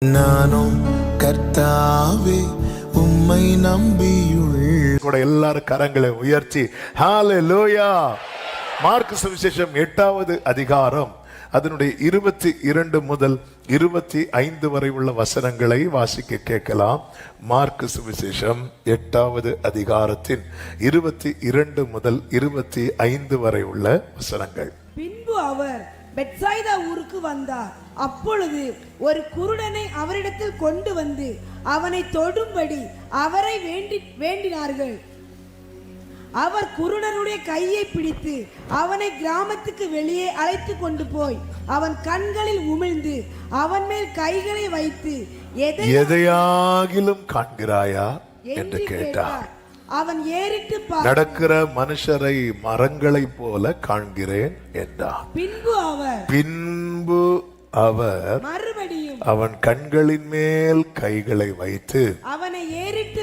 நானும் கர்த்தாவே உம்மை நம்பியுள் கூட எல்லாரும் கரங்களை உயர்த்தி ஹல்லேலூயா. மார்க்கு சுவிசேஷம் 8வது அதிகாரம் அதனுடைய 22 முதல் 25 வரை உள்ள வசனங்களை வாசிக்க கேட்கலாம். மார்க்கு சுவிசேஷம் 8வது அதிகாரத்தின் 22 முதல் 25 வரை உள்ள வசனங்கள். பின்பு அவர் பெத்சாய்தா ஊருக்கு வந்தார். அப்பொழுது ஒரு குருடனை அவரிடத்தில் கொண்டு வந்து அவனை தொடும்படி அவரை வேண்டினார்கள். அவர் குருடனுடைய கையை பிடித்து அவனை கிராமத்துக்கு வெளியே அழைத்து கொண்டு போய் அவன் கண்களில் உமிழ்ந்து அவன் மேல் கைகளை வைத்து எதையாகிலும் காண்கிறாயா என்று கேட்டார். அவன் ஏறிட்டு நடக்கிற மனுஷரை மரங்களை போல காண்கிறேன் என்றார். பின்பு அவர் மறுபடியும் அவன் கண்களின் மேல் கைகளை வைத்து அவனை ஏறிட்டு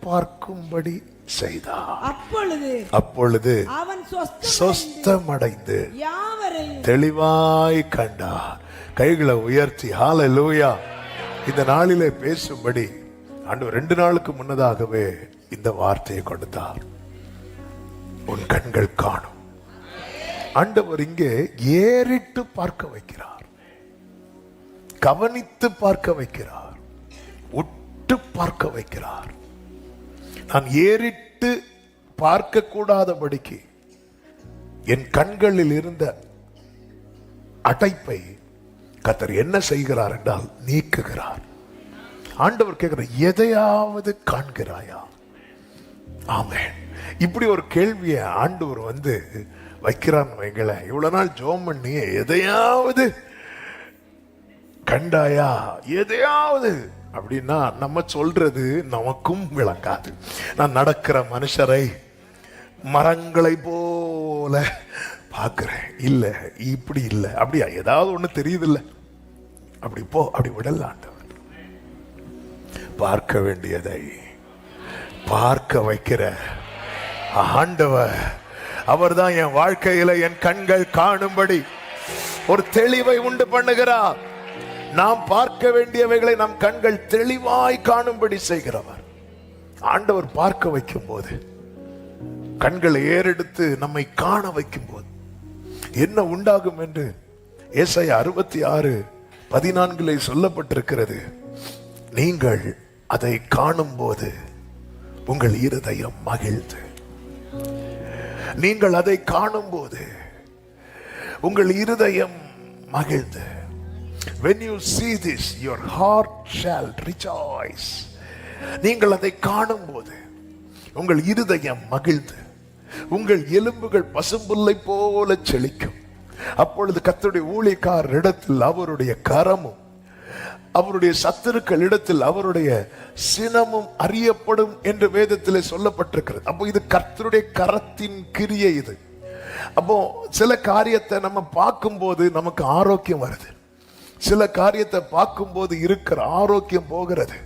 பார்க்கும்படி செய்தார். அப்பொழுது அவன் சொஸ்தமடைந்து தெளிவாய் கண்டார். கைகளை உயர்த்தி ஹல்லேலூயா. இந்த நாளிலே பேசும்படி ஆண்டவர் 2 நாளுக்கு முன்னதாகவே இந்த வார்த்தையை கொடுத்தார். உன் கண்கள் காணும். ஆண்டவர் இங்கே ஏறிட்டு பார்க்க வைக்கிறார், கவனித்து பார்க்க வைக்கிறார், உற்று பார்க்க வைக்கிறார். நான் ஏறிட்டு பார்க்க கூடாதபடிக்கு என் கண்களில் இருந்த அடைப்பை கர்த்தர் என்ன செய்கிறார் என்றால் நீக்குகிறார். ஆண்டவர் கேட்கிற எதையாவது காண்கிறாயா? ஆமென். இப்படி ஒரு கேள்வியை ஆண்டவர் வைக்கிறான்னு வைங்கள. இவ்வளவு நாள் ஜெபம் பண்ணி எதையாவது கண்டாயா, எதையாவது அப்படின்னா நம்ம சொல்றது நமக்கும் விளங்காது. நான் நடக்கிற மனுஷரை மரங்களை போல பார்க்கிறேன். இல்ல இப்படி இல்ல, அப்படியா ஏதாவது ஒண்ணு தெரியுது இல்ல, அப்படி போ, அப்படி விடல. ஆண்டவர் பார்க்க வேண்டியதை பார்க்க வைக்கிற ஆண்டவர். அவர்தான் என் வாழ்க்கையில என் கண்கள் காணும்படி ஒரு தெளிவை உண்டு பண்ணுகிறார். நாம் பார்க்க வேண்டியவைகளை நம் கண்கள் தெளிவாய் காணும்படி செய்கிறவர். ஆண்டவர் பார்க்க வைக்கும் போது, கண்களை ஏறெடுத்து நம்மை காண வைக்கும் போது என்ன உண்டாகும் என்று ஏசாயா 66:14 சொல்லப்பட்டிருக்கிறது. நீங்கள் அதை காணும் போது உங்கள் இருதயம் மகிழ்ந்து, நீங்கள் அதை காணும் போது உங்கள் இருதயம் மகிழ்ந்து. When you see this, your heart shall rejoice. நீங்கள் அதை காணும் போது உங்கள் இருதயம் மகிழ்ந்து, உங்கள் எலும்புகள் பசும்புல்லை போல செழிக்கும். அப்பொழுது கர்த்தருடைய ஊழியக்காரர் இடத்தில் அவருடைய கரமும் அவருடைய சத்துருக்கள் இடத்தில் அவருடைய சினமும் அறியப்படும் என்று வேதத்தில் சொல்லப்பட்டிருக்கிறது. அப்போ இது கர்த்தருடைய கரத்தின் கிரியை. இது அப்போ சில காரியத்தை நம்ம பார்க்கும்போது நமக்கு ஆரோக்கியம் வருது, சில காரியத்தை பார்க்கும்போது இருக்கிற ஆரோக்கியம் போகிறது.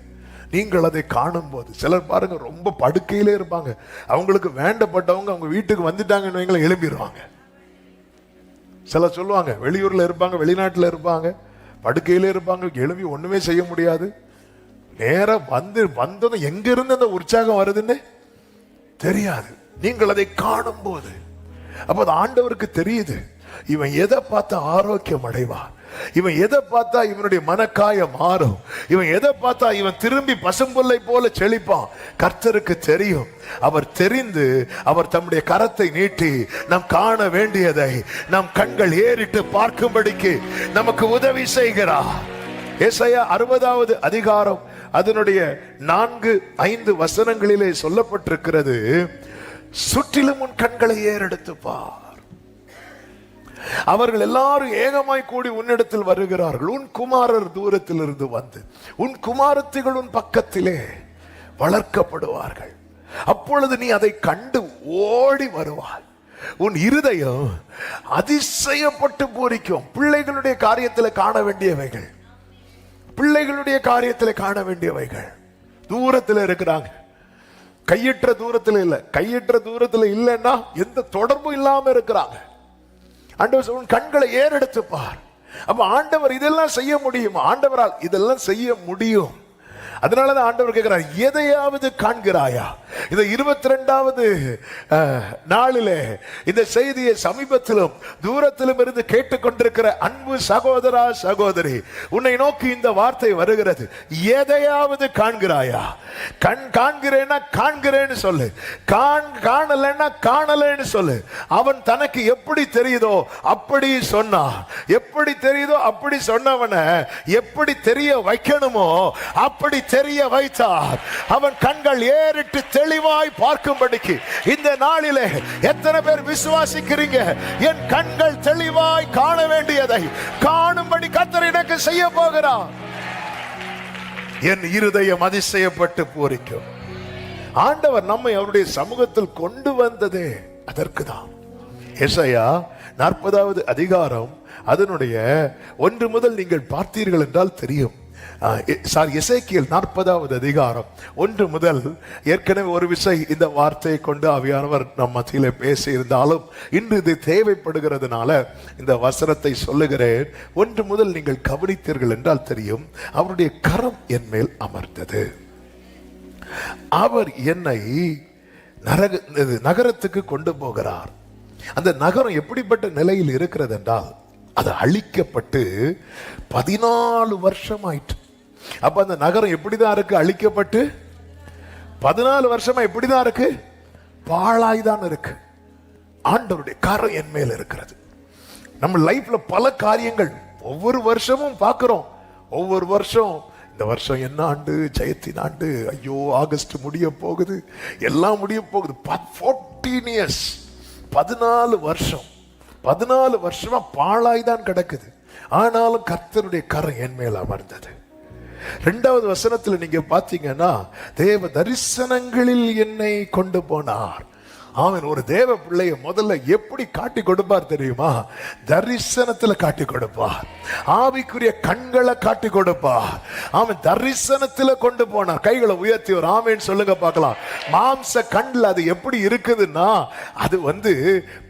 நீங்கள் அதை காணும் போது, சிலர் பாருங்க ரொம்ப படுக்கையிலே இருப்பாங்க, அவங்களுக்கு வேண்டப்பட்டவங்க அவங்க வீட்டுக்கு வந்துட்டாங்கன்னு வைங்கள எழும்பிடுவாங்க. சிலர் சொல்லுவாங்க வெளியூர்ல இருப்பாங்க, வெளிநாட்டுல இருப்பாங்க, படுக்கையிலே இருப்பாங்க, எழுப்பி ஒண்ணுமே செய்ய முடியாது. நேரம் வந்ததும் எங்க இருந்து அந்த உற்சாகம் வருதுன்னு தெரியாது. நீங்கள் அதை காணும் போது அப்ப அது ஆண்டவருக்கு தெரியுது, இவன் எதை பார்த்தா ஆரோக்கியம் அடைவான், இவன் எதை பார்த்தா இவனுடைய மனக்காயம் மாறும், இவன் எதை பார்த்தா இவன் திரும்பி பசும்புல்லை போல செழிப்பான். கர்த்தருக்கு தெரியும். அவர் தெரிந்து அவர் தம்முடைய கரத்தை நீட்டி நாம் காண வேண்டியதை நம் கண்கள் ஏறிட்டு பார்க்கும்படிக்கு நமக்கு உதவி செய்கிறார். ஏசாயா 60வது அதிகாரம் அதனுடைய 4-5 வசனங்களிலே சொல்லப்பட்டிருக்கிறது. சுற்றிலும் உன் கண்களை ஏறெடுத்து பார். அவர்கள் எல்லாரும் ஏகமாய் கூடி உன்னிடத்தில் வருகிறார்கள். உன் குமாரர் தூரத்தில் இருந்து வந்து உன் குமாரத்திகள் உன் பக்கத்திலே வளர்க்கப்படுவார்கள். அப்பொழுது நீ அதை கண்டு ஓடி வருவாய். உன் இருதயம் அதிசயப்பட்டு பூரிக்கும். பிள்ளைகளுடைய காரியத்தில் காண வேண்டியவைகள், பிள்ளைகளுடைய காரியத்தில் காண வேண்டியவைகள் தூரத்தில் இருக்கிறாங்க. கையற்ற தூரத்தில் இல்லை, கையற்ற தூரத்தில் இல்லைன்னா எந்த தொடர்பும் இல்லாம இருக்கிறாங்க. ஆண்டவர் கண்களை ஏறெடுத்து பார். அப்ப ஆண்டவர் இதெல்லாம் செய்ய முடியும், ஆண்டவரால் இதெல்லாம் செய்ய முடியும். அதனாலதான் ஆண்டவர் கேட்கிறார், எதையாவது காண்கிறாயா? இந்த 22வது நாளிலே இந்த செய்தியை சமீபத்திலும் தூரத்திலும் இருந்து கேட்டுக்கொண்டிருக்கிற அன்பு சகோதரா சகோதரி, உன்னை நோக்கி இந்த வார்த்தை வருகிறது. எதையாவது காண்கிறாயா? காண்கிறேன்னா காண்கிறேன்னு சொல்லு, காணலன்னா காணலன்னு சொல்லு. அவன் தனக்கு எப்படி தெரியுதோ அப்படி சொன்னான். எப்படி தெரியுதோ அப்படி சொன்னவனை எப்படி தெரிய வைக்கணுமோ அப்படி தெரிய வைத்தார். அவன் கண்கள் ஏறிட்டு தெளிவாய் பார்க்கும்படிக்கு. இந்த நாளிலே எத்தனை பேர் விசுவாசிக்கிறீங்க? என் கண்கள் தெளிவாய் காண வேண்டியதை காணும்படி கர்த்தர் எனக்கு செய்ய போகிறார். என் இருதயம் அதிசயப்பட்டு பூரிக்கும். ஆண்டவர் நம்மை அவருடைய சமூகத்தில் கொண்டு வந்ததே அதற்குதான். எசாயா 40வது அதிகாரம் அதனுடைய 1 முதல் நீங்கள் பார்த்தீர்கள் என்றால் தெரியும். எசேக்கியேல் 40வது அதிகாரம் 1 முதல். ஏற்கனவே ஒரு விஷயம் இந்த வார்த்தையை கொண்டு ஆவியானவர் நம் மத்தியிலே பேசி இருந்தாலும் இன்று இது தேவைப்படுகிறதுனால இந்த வசனத்தை சொல்லுகிறேன். 1 முதல் நீங்கள் கவனித்தீர்கள் என்றால் தெரியும். அவருடைய கரம் என் மேல் அமர்ந்தது. அவர் என்னை நகரத்துக்கு கொண்டு போகிறார். அந்த நகரம் எப்படிப்பட்ட நிலையில் இருக்கிறது என்றால் அது அழிக்கப்பட்டு 14 வருஷம் ஆயிற்று. அப்ப அந்த நகரம் எப்படிதான் இருக்கு? அழிக்கப்பட்டு 14 வருஷமா எப்படிதான் இருக்கு? பாழாய்தான் இருக்கு. ஆண்டவருடைய கரம் என் மேல் இருக்கிறது. நம்ம லைஃப்ல பல காரியங்கள் ஒவ்வொரு வருஷமும் பார்க்கிறோம். ஒவ்வொரு வருஷம், இந்த வருஷம் என்ன ஆண்டு? ஜெயத்தின் ஆண்டு. ஐயோ, ஆகஸ்ட் முடிய போகுது, எல்லாம் முடிய போகுது. 14 years, 14 வருஷம், 14 வருஷமா பாழாய்தான் கிடக்குது. ஆனாலும் கர்த்தருடைய கரம் என் மேல் அமர்ந்தது. 2வது வசனத்துல நீங்க பாத்தீங்கன்னா, தேவ தரிசனங்களில் என்னை கொண்டு போனார். அவன் ஒரு தேவ பிள்ளைய முதல்ல எப்படி காட்டி கொடுப்பார் தெரியுமா? தரிசனத்துல காட்டி கொடுப்பார். ஆவிக்குரிய கண்களை காட்டி கொடுப்பார். அவன் தரிசனத்துல கொண்டு போனார். கைகளை உயர்த்தி ஒரு ஆமென் சொல்லுங்க பார்க்கலாம். மாம்ச கண்ணில் அது எப்படி இருக்குதுன்னா அது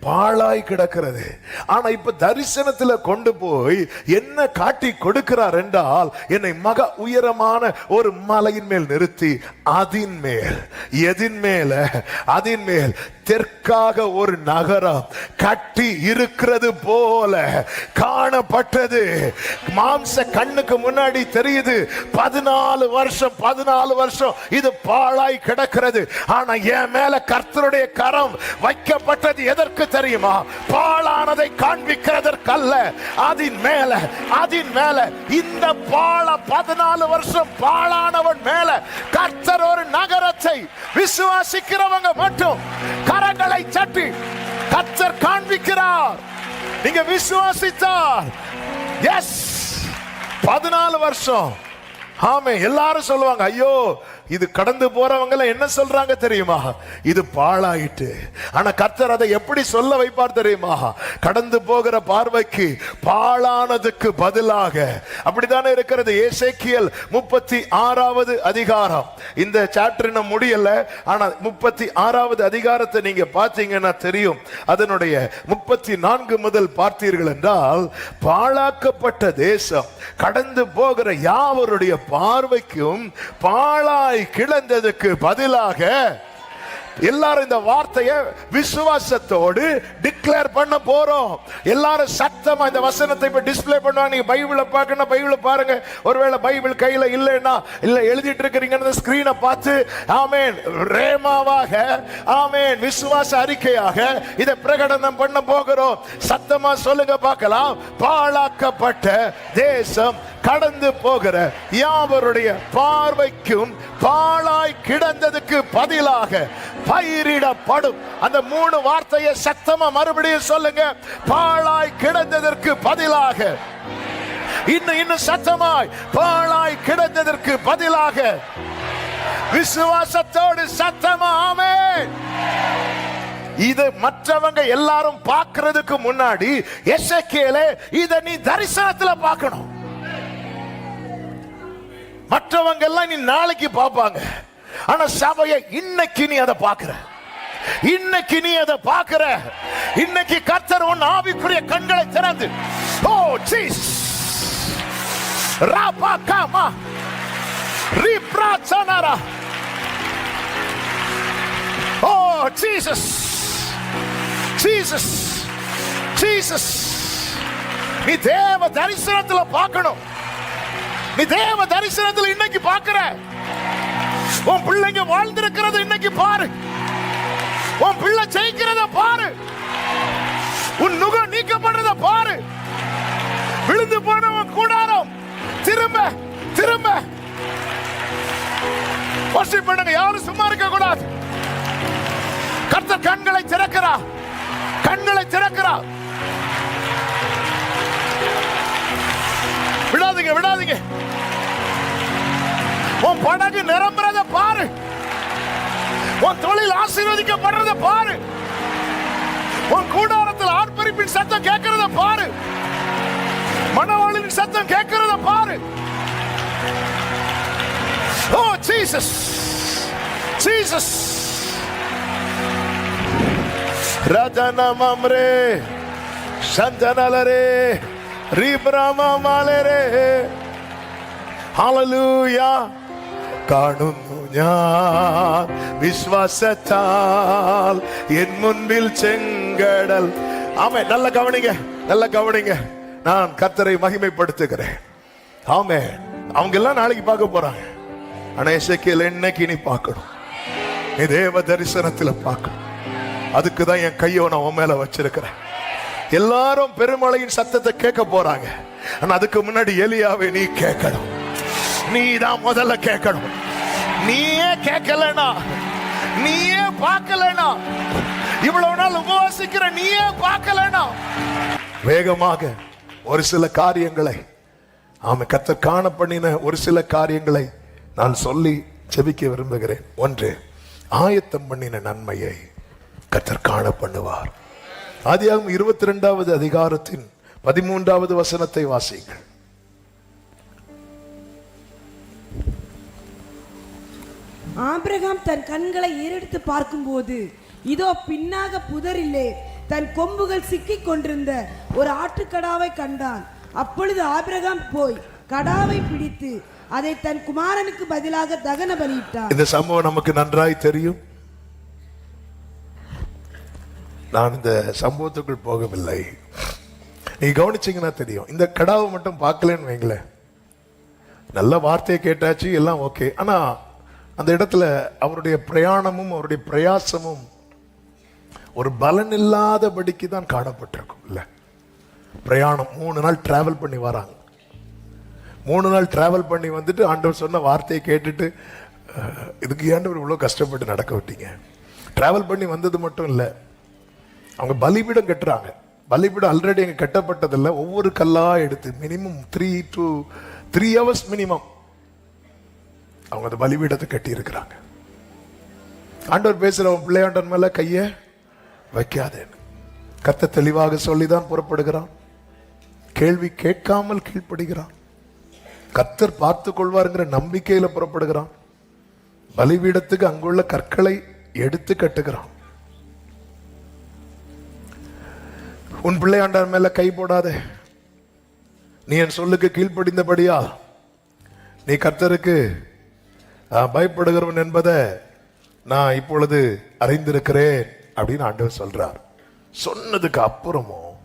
பாழாய் கிடக்கிறது. ஆனா இப்ப தரிசனத்துல கொண்டு போய் என்ன காட்டி கொடுக்கிறார் என்றால், என்னை மக உயரமான ஒரு மலையின் மேல் நிறுத்தி அதின் மேல், எதின் மேல, அதின் மேல் தெற்காக ஒரு நகரம் கட்டி இருக்கிறது போல காணப்பட்டது. மாம்ச கண்ணுக்கு முன்னாடி தெரியுது. 14 வருஷம் இது பாழாய் கிடக்கிறது. ஆனா என் மேல கர்த்தருடைய கரம் வைக்கப்பட்டது எதற்கு தெரியுமா? பாழானதை காண்பிக்கிறதற்கல்ல. அதின் மேல இந்த 14 வருஷம் பாழானவன் மேல கர்த்தர் ஒரு நகரத்தை விசுவாசிக்கிறவங்க மட்டும் கரங்களை தட்டி கர்த்தர் காண்பிக்கிறார். நீங்க விசுவாசித்தார். எஸ், 14 வருஷம். ஆமே. எல்லாரும் சொல்லுவாங்க, ஐயோ இது கடந்து போறவங்க என்ன சொல்றாங்க தெரியுமா? இது பாழாயிட்டு. ஆனா கர்த்தர் அதை எப்படி சொல்ல வைப்பார் தெரியுமா? கடந்து போகிற பார்வைக்கு பாழானதுக்கு பதிலாக. அப்படித்தானே இருக்கிறது. எசேக்கியேல் 36வது அதிகாரம். இந்த சாப்டர் இன்னும் முடியல, ஆனா 36வது அதிகாரத்தை நீங்க பார்த்தீங்கன்னா தெரியும். அதனுடைய 34 முதல் பார்த்தீர்கள் என்றால், பாழாக்கப்பட்ட தேசம் கடந்து போகிற யாவருடைய பார்வைக்கும் பாழாய் கிடந்ததுக்கு பதிலாக. எல்லாரும் இந்த வார்த்தையை விசுவாசத்தோடு டிக்ளேர் பண்ண போறோம். எல்லாரும் சத்தமா இந்த வசனத்தை இப்ப டிஸ்ப்ளே பண்ணுவாங்க. நீங்க பைபிளை பார்க்கணும், பைபிளை பாருங்க. ஒருவேளை பைபிள் கையில இல்லைன்னா, இல்ல எழுதிட்டு இருக்கிறீங்க ஸ்கிரீனை பார்த்து ஆமென் ரேமாவாக, ஆமென் விசுவாச அறிக்கையாக இதை பிரகடனம் பண்ண போகிறோம். சத்தமா சொல்லுங்க பார்க்கலாம். பாழாக்கப்பட்ட தேசம் கடந்து போகிற யாவருடைய பார்வைக்கும் பாழாய் கிடந்ததுக்கு பதிலாக பயிரிடப்படும். அந்த 3 வார்த்தையை சத்தமா மறுபடியும் சொல்லுங்க. பாழாய் கிடந்ததற்கு பதிலாக. இன்னும் சத்தமாய், பாழாய் கிடந்ததற்கு பதிலாக. விசுவாசத்தோடு சத்தமா ஆமென். இது மற்றவங்க எல்லாரும் பார்க்கிறதுக்கு முன்னாடி எசேக்கியேலே இதை நீ தரிசனத்துல பார்க்கணும். மற்றவங்க எல்லாம் நீ நாளைக்கு பார்ப்பாங்க. ஆனா சபையை இன்னைக்கு நீ அதை பார்க்கிற. இன்னைக்கு நீ அதை பார்க்கிற. இன்னைக்கு கர்த்தர் உன் ஆவிக்குரிய கண்களை திறந்து Oh Jesus. Rapakama. Ripratsanara. Oh Jesus. Jesus. Jesus. நீ தேவ தரிசனத்துல பார்க்கணும். நீ தேவ தரிசனத்துல இன்னைக்கு பார்க்கிற. உன் பிள்ளைங்க வாழ்ந்திருக்கிறது இன்னைக்கு பாரு. உன் பிள்ளை ஜெயிக்கிறத பாரு. உன் நுகம் நீக்கப்படுறத பாரு. விழுந்து போனவன் கூடாரம் திரும்ப திரும்ப வர்ஷிப் பண்ணுங்க. யாரும் சும்மா இருக்க கூடாது. கர்த்தர் கண்களை திறக்கிறார். கண்களை திறக்கிறார். விடாதீங்க விடாதீங்க. உன் படகு நிரம்புறத பாரு. உன் தொழில் ஆசீர்வதிக்கப்படுறத பாரு. உன் கூடாரத்தில் ஆர்ப்பரிப்பின் சத்தம் கேட்கிறத பாரு. மணவாளின் சத்தம் கேட்கிறத பாரு. ஓ ஜீசஸ் ஜீசஸ். ரஜனமம்ரே சந்தனலரே ரீப்ரமமலரே. ஹalleluya. കാണുന്നു ഞാൻ വിശ്വാസത്താൽ എൻ മുൻപിൽ ചെങ്കടൽ. ஆமென். நல்ல கவனிங்க, நல்ல கவனிங்க. நான் கர்த்தரை மகிமைப்படுத்துகிறேன். ஆமென். அவங்க எல்லாம் நாளைக்கு பார்க்க போறாங்க. ஆனா எசேக்கியேல் இன்னைக்கு நீ பார்க்கணும். நீ தேவ தரிசனத்துல பார்க்கணும். அதுக்கு தான் என் கையை நான் உன் மேல வச்சிருக்கிறேன். எல்லாரும் பெருமழையின் சத்தத்தை கேட்க போறாங்க. ஆனா அதுக்கு முன்னாடி எலியாவை நீ கேட்கணும். நீ தான் முதல்ல கேட்கணும். நீயே கேட்கலனா, நீயே பார்க்கலனா, இவ்வளவு நாள் உபவாசிக்கிற நீயே பார்க்கலனா, வேகமாக ஒரு சில காரியங்களை கர்த்தர் காண பண்ணின ஒரு சில காரியங்களை நான் சொல்லி ஜெபிக்க விரும்புகிறேன். ஒன்று, ஆயத்தம் பண்ணின நன்மையை கர்த்தர் காண பண்ணுவார். ஆதியாகமம் 22வது அதிகாரத்தின் 13வது வசனத்தை வாசிங்கள். ஆபிரகாம் தன் கண்களை ஏறெடுத்து பார்க்கும்போது இதோ பின்னாக புதரிலே தன் கொம்புகள் சிக்கிக் கொண்டிருந்த ஒரு ஆட்டுக்கடாவை கண்டான். அப்பொழுது ஆபிரகாம் போய் கடாவை பிடித்து அதை தன் குமாரனுக்கு பதிலாக தகன பலியிட்டான். இந்த சம்பவம் நமக்கு நன்றாய் தெரியும். நான் இந்த சம்பவத்துக்குள் போகவில்லை. நீ கவனிச்சீங்கன்னா தெரியும். இந்த கடாவை மட்டும் பார்க்கலன்னு வைங்களேன், நல்ல வார்த்தையை கேட்டாச்சு, எல்லாம் ஓகே. ஆனா அந்த இடத்துல அவருடைய பிரயாணமும் அவருடைய பிரயாசமும் ஒரு பலன் இல்லாதபடிக்கு தான் காணப்பட்டிருக்கும். இல்ல, பிரயாணம் 3 நாள் டிராவல் பண்ணி வராங்க. 3 நாள் டிராவல் பண்ணி வந்துட்டு ஆண்டவர் சொன்ன வார்த்தையை கேட்டுட்டு, இதுக்கு ஆண்டவர் இவ்வளோ கஷ்டப்பட்டு நடக்க விட்டீங்க. டிராவல் பண்ணி வந்தது மட்டும் இல்லை, அவங்க பலிபீடம் கட்டுறாங்க. பலிபீடம் ஆல்ரெடி அங்கே கட்டப்பட்டதில்லை. ஒவ்வொரு கல்லா எடுத்து மினிமம் 3 hours மினிமம் அவங்க அந்த பலிபீடத்தை கட்டி இருக்கிறாங்க. ஆண்டவர் பேசுற பிள்ளையாண்டன் மேல கைய வைக்காதேன்னு கர்த்தர் தெளிவாக சொல்லிதான் புறப்படுகிறான். கேள்வி கேட்காமல் கீழ்ப்படுகிறான். கர்த்தர் பார்த்து கொள்வாருங்கிற நம்பிக்கையில புறப்படுகிறான். பலிபீடத்துக்கு அங்குள்ள கற்களை எடுத்து கட்டுகிறான். உன் பிள்ளையாண்டான் மேல கை போடாதே. நீ என் சொல்லுக்கு கீழ்ப்படிந்தபடியா நீ கர்த்தருக்கு பயப்படுகிறவன் என்பதை நான் இப்பொழுது அறிந்திருக்கிறேன் அப்படின்னு ஆண்டவர் சொல்றார். சொன்னதுக்கு அப்புறமும்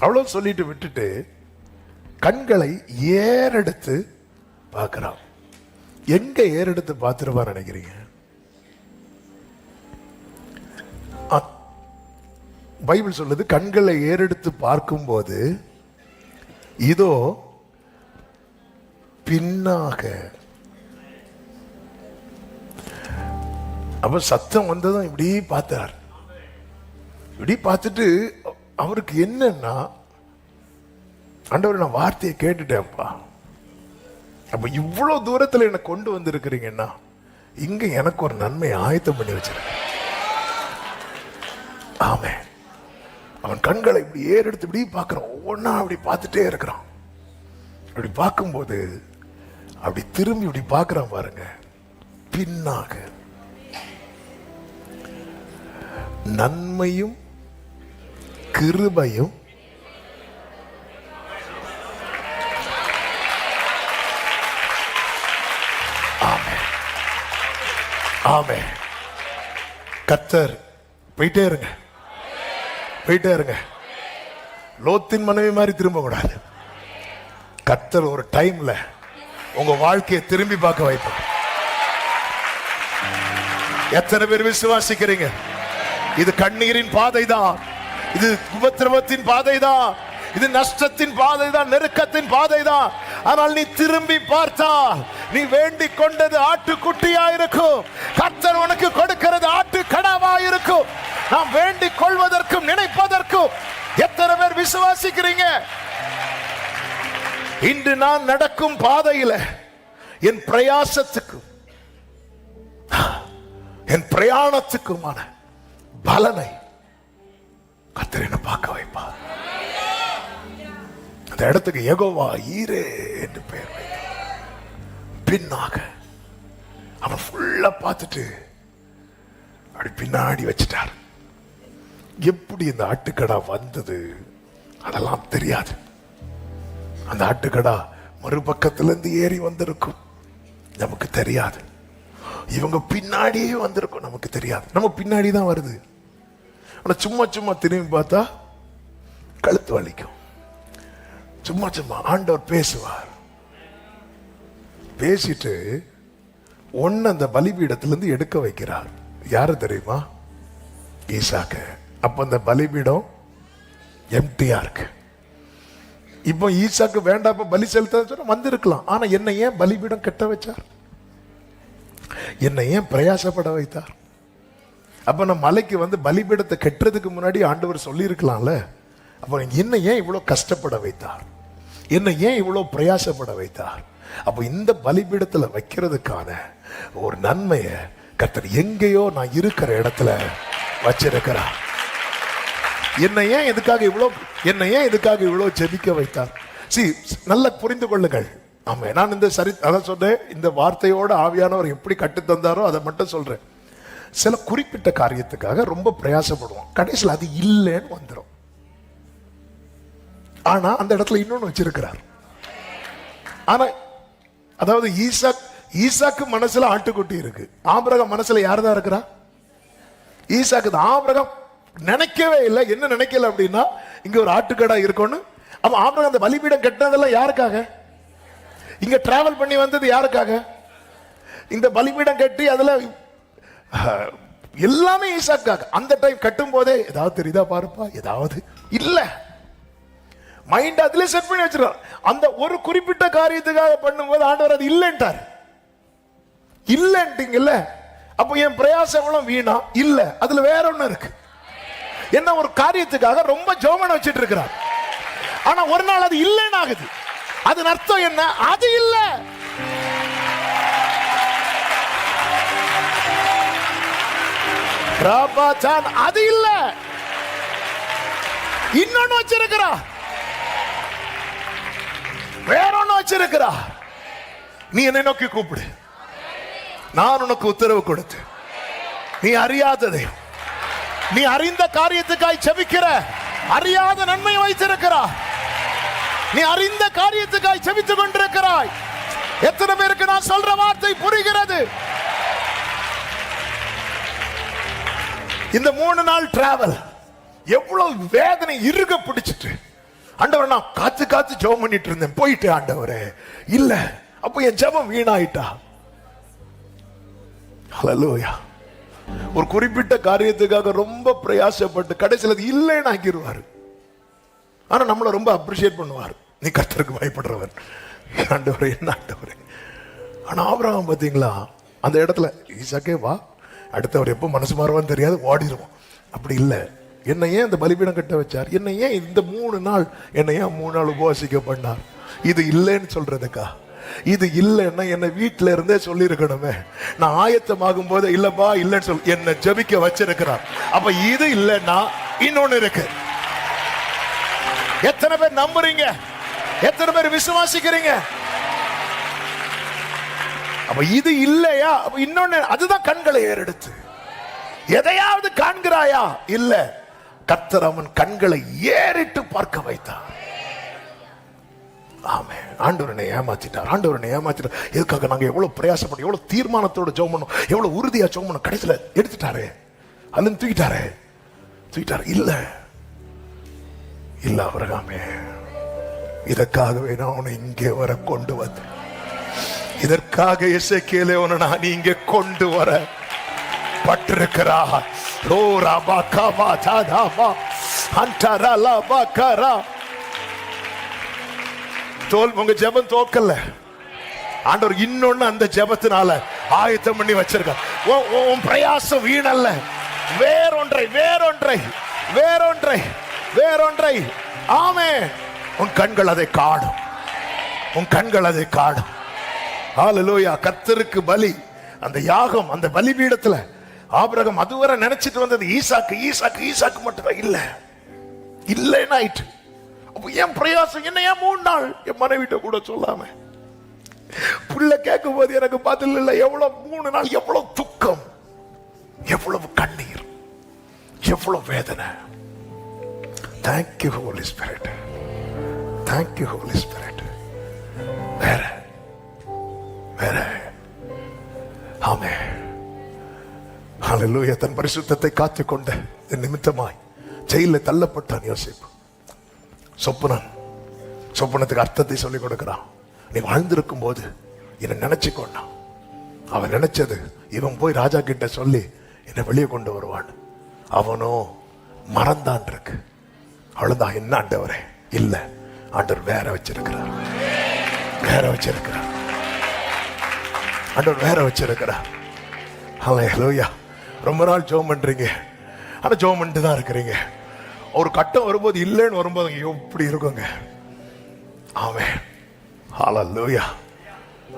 அவ்வளவு சொல்லிட்டு விட்டுட்டு கண்களை ஏறெடுத்து பார்க்கிறான். எங்க ஏறெடுத்து பார்த்துருவா நினைக்கிறீங்க? பைபிள் சொல்லுது, கண்களை ஏறெடுத்து பார்க்கும்போது இதோ பின்னாக. அப்ப சத்தம் வந்ததும் இப்படி பார்த்தார். இப்படி பார்த்துட்டு அவருக்கு என்னன்னா, ஆண்டவர் நான் வார்த்தையை கேட்டுட்டேன்ப்பா, அப்ப இவ்வளவு தூரத்துல என்ன கொண்டு வந்திருக்கிறீங்கன்னா இங்க எனக்கு ஒரு நன்மை ஆயத்தம் பண்ணி வச்சிருக்கேன். ஆமே. அவன் கண்களை இப்படி ஏறெடுத்து இப்படி பார்க்கிறான். ஒவ்வொன்னா அப்படி பார்த்துட்டே இருக்கிறான். அப்படி பார்க்கும்போது அப்படி திரும்பி இப்படி பார்க்கிறான் பாருங்க, பின்னாக நன்மையும் கிருபையும் ஆமே. கர்த்தர் போயிட்டே இருங்க, போயிட்டே இருங்க. லோத்தின் மனைவி மாதிரி திரும்ப கூடாது. கர்த்தர் ஒரு டைம்ல உங்க வாழ்க்கையை திரும்பி பார்க்க வைப்பார். எத்தனை பேர் விசுவாசிக்கிறீங்க? இது கண்ணீரின் பாதை தான், இது உபத்திரவத்தின் பாதை தான், இது நஷ்டத்தின் பாதை தான், நெருக்கத்தின் பாதை தான். ஆனால் நீ திரும்பி பார்த்தால் நீ வேண்டிக் கொண்டது ஆட்டுக்குட்டியா இருக்கும், கர்த்தர் உனக்கு கொடுக்கிறது ஆட்டு கடாவா இருக்கும். நாம் வேண்டிக் கொள்வதற்கும் நினைப்பதற்கும் எத்தனை பேர் விசுவாசிக்கிறீங்க? இன்று நான் நடக்கும் பாதையில என் பிரயாசத்துக்கும் என் பிரயாணத்துக்குமான பலனை கர்த்தர் என்ன பார்க்க வைப்பார். அந்த இடத்துக்கு யெகோவா ஈரே என்று பெயர் வைத்தார். பின்னாக அவன் ஃபுல்லா பார்த்துட்டு அப்படி பின்னாடி வச்சிட்டார். எப்படி இந்த ஆட்டுக்கடா வந்தது அதெல்லாம் தெரியாது. அந்த ஆட்டுக்கடா மறுபக்கத்துல இருந்து ஏறி வந்திருக்கும், நமக்கு தெரியாது. இவங்க பின்னாடியே வந்திருக்கும், நமக்கு தெரியாது. நம்ம பின்னாடி தான் வருது. ஆனா சும்மா சும்மா திரும்பி பார்த்தா கழுத்து வலிக்கும். சும்மா சும்மா ஆண்டவர் பேசுவார். பேசிட்டு ஒன்னு அந்த பலிபீடத்திலிருந்து எடுக்க வைக்கிறார். யாரு தெரியுமா? ஈசாக்கு. அப்ப அந்த பலிபீடம் எம்டியா இருக்கு. இப்போ ஈசாக்கு வேண்டாம், இப்ப பலி செலுத்த சொன்னா வந்திருக்கலாம். ஆனா என்ன ஏன் பலிபீடம் கட்ட வச்சார்? என்னை ஏன் பிரயாசப்பட வைத்தார்? அப்ப நான் மலைக்கு வந்து பலிபீடத்தை கட்டுறதுக்கு முன்னாடி ஆண்டவர் சொல்லி இருக்கலாம்ல. அப்ப என்ன ஏன் இவ்வளவு கஷ்டப்பட வைத்தார்? என்ன ஏன் இவ்வளவு பிரயாசப்பட வைத்தார்? அப்ப இந்த பலிபீடத்துல வைக்கிறதுக்கான ஒரு நன்மையை கர்த்தர் எங்கேயோ நான் இருக்கிற இடத்துல வச்சிருக்கிறார். என்ன ஏன் எதுக்காக இவ்வளவு ஜெபிக்க வைத்தார்? நல்ல புரிந்து கொள்ளுங்கள். ஆமா, நான் இந்த அதான் சொன்னேன், இந்த வார்த்தையோட ஆவியானவர் எப்படி கட்டு தந்தாரோ அதை மட்டும் சொல்றேன். சில குறிப்பிட்ட காரியத்துக்காக ரொம்ப பிரயாசப்படுவோம், கடைசியில் அது இல்லைன்னு வந்துடும். ஆனா அந்த இடத்துல இன்னொன்னு வச்சிருக்கிறார். ஆனா அதாவது ஈசாக்கு மனசுல ஆட்டுக்குட்டி இருக்கு, ஆபிரகாம் மனசுல யார்தான் இருக்கிறா? ஈசாக்கு தான். ஆபிரகாம் நினைக்கவே இல்லை. என்ன நினைக்கல அப்படின்னா இங்க ஒரு ஆட்டுக்கடா இருக்கும்னு. அப்ப ஆபிரகாம் அந்த பலிபீடம் கட்டினதெல்லாம் யாருக்காக? இங்க டிராவல் பண்ணி வந்தது யாருக்காக? இந்த பலிபீடம் கட்டி அதுல எல்லாமே ஈசாக்காக. அந்த டைம் கட்டும் போதே ஏதாவது தெரியுதா பாருப்பா, ஏதாவது இல்ல, மைண்ட் அதுல செட் பண்ணி வச்சிருக்கார். அந்த ஒரு குறிப்பிட்ட காரியத்துக்காக பண்ணும்போது ஆண்டவர் அது இல்லைன்ட்டார். இல்லைன்ட்டீங்கல்ல, அப்ப என் பிரயாசம் எவ்வளவு வீணா இல்ல. அதுல வேற ஒண்ணு இருக்கு. என்ன ஒரு காரியத்துக்காக ரொம்ப ஜோமன வச்சிட்டு இருக்கிறார். ஆனா ஒரு நாள் அது இல்லைன்னு ஆகுது. அதன் அர்த்தம் என்ன? அது இல்ல. அது இல்ல, இன்னொன்னு வச்சிருக்கிறா, வேற ஒண்ணு வச்சிருக்கிறா. நீ என்னை நோக்கி கூப்பிடு, நான் உனக்கு உத்தரவு கொடுத்து, நீ அறியாததை நீ அறிந்த காரியத்துக்காய் செபிக்கிற, அறியாத நன்மை வைத்திருக்கிறா. நீ அறிந்த காரியத்துக்காய் செபித்துக் கொண்டிருக்கிறாய். எத்தனை பேருக்கு நான் சொல்ற வார்த்தை புரிகிறது? இந்த 3 நாள் டிராவல் எவ்வளவு வேதனை இறுக பிடிச்சிட்டு, ஆண்டவர் நான் காத்து ஜெபம் பண்ணிட்டு இருந்தேன், போயிட்டு ஆண்டவரே இல்ல, அப்ப என் ஜெபம் வீணாயிட்டா. ஹல்லேலூயா. ஒரு குறிப்பிட்ட காரியத்துக்காக ரொம்ப பிரயாசப்பட்டு கடைசியில் அது இல்லைன்னு ஆக்கிடுவாரு. ஆனா நம்மள ரொம்ப அப்ரிஷியேட் பண்ணுவார். நீ கர்த்தருக்கு பயப்படுறவர், ஆண்டவரே என்ன ஆண்டவரே. ஆனா ஆபிரகாம் பாத்தீங்களா, அந்த இடத்துல ஈசாக்கே வா, அடுத்தவர் எப்போ மனசு மாறுவான்னு தெரியாது, ஓடிடுவோம். அப்படி இல்லை. என்னை ஏன் இந்த பலிபீடம் கட்ட வச்சார்? என்னை ஏன் இந்த 3 நாள், என்னை ஏன் 3 நாள் உபவாசிக்க பண்ணார்? இது இல்லைன்னு சொல்றதுக்கா? இது இல்லைன்னா என்னை வீட்டில இருந்தே சொல்லி இருக்கணுமே. நான் ஆயத்தமாகும் போது இல்லப்பா இல்லைன்னு சொல்லி என்னை ஜெபிக்க வச்சிருக்கிறார். அப்ப இது இல்லைன்னா இன்னொன்னு இருக்கு. எத்தனை பேர் நம்புறீங்க? எத்தனை பேர் விசுவாசிக்கிறீங்க? அப்ப இது இல்லையா? அப்ப இன்னொன்னு, அதுதான் கண்களை ஏறெடுத்து எதையாவது காண்கிறாயா? இல்ல, கர்த்தர் அவன் கண்களை ஏறிட்டு பார்க்க வைத்தார். ஆமே. ஆண்டவர் என்னை ஏமாத்திட்டார், ஆண்டவர் என்னை ஏமாத்திட்டார். இதுக்காக நாங்க எவ்வளவு பிரயாசப்பட்டோம், எவ்வளவு தீர்மானத்தோட ஜெபம் பண்ணோம், எவ்வளவு உறுதியா ஜெபம் பண்ணோம். கடைசியில எடுத்துட்டாரு, அல்ல தூக்கிட்டாரு. இல்ல இல்ல அவரகாமே, இதற்காகவே நான் உன்னை இங்கே வர கொண்டு வந்தேன். இதற்காக எசேக்கியேலே உன்னை நான் இங்கே கொண்டு வர பட்டிருக்கிறார். ஓ ராபா காபா தாதாபா அன்டரா லாபா கரா. உங்க ஜெபம் தோக்கல. ஆண்டவர் இன்னொன்னு அந்த ஜெபத்தினால ஆயத்தம் பண்ணி வச்சிருக்கார். உன் பிரயாசம் வீணல்ல. வேறொன்றை வேறொன்றை வேறொன்றை வேறொன்றை. ஆமே. உன் கண்கள் அதை காணும், உன் கண்கள் அதை காணும். ஹல்லேலூயா. கர்த்தருக்கு பலி, அந்த யாகம், அந்த பலிபீடத்துல ஆபிரகாம் அதுவரை நினைச்சிட்டு வந்தது ஈசாக்கு ஈசாக்கு ஈசாக்கு மட்டும் இல்ல இல்லைன்னு ஆயிட்டு. என் பிரயாசம் என்ன, ஏன் 3 நாள் என் மனைவிட்ட கூட சொல்லாம புள்ள கேட்கும் போது எனக்கு பதில் இல்லை. எவ்வளவு 3 நாள், எவ்வளவு துக்கம், எவ்வளவு கண்ணீர், எவ்வளவு வேதனை. Thank you holy spirit, thank you holy spirit. வேற வேற. ஆமே. ஹல்லேலூயா. தன் பரிசுத்தத்தை காத்துக்கொண்ட நிமித்தமாய் ஜெயில தள்ளப்பட்டான் யோசேப்பு. சொப்பனத்துக்கு அர்த்தத்தை சொல்லிக் கொடுக்கிறான். நீ வாழ்ந்திருக்கும் போது என்னை நினைச்சுக்கொண்டா. அவன் நினைச்சது இவன் போய் ராஜா கிட்ட சொல்லி என்னை வெளியே கொண்டு வருவான். அவனோ மறந்தான் இருக்கு. அவ்வளவுதான். என்ன ஆண்டவரே? இல்ல, ஆண்டவர் வேற வச்சிருக்கிறார், வேற வச்சிருக்கிறார், ஆண்டவர் வேற வச்சிருக்கிறார். ஹல்லேலூயா. ரொம்ப நாள் ஜெபம் பண்றீங்க, ஆனா ஜெபம் பண்ணிட்டு தான் இருக்கிறீங்க. ஒரு கட்டம் வரும்போது இல்லைன்னு வரும்போது எப்படி இருக்குங்க? ஆமே. ஹல்லேலூயா.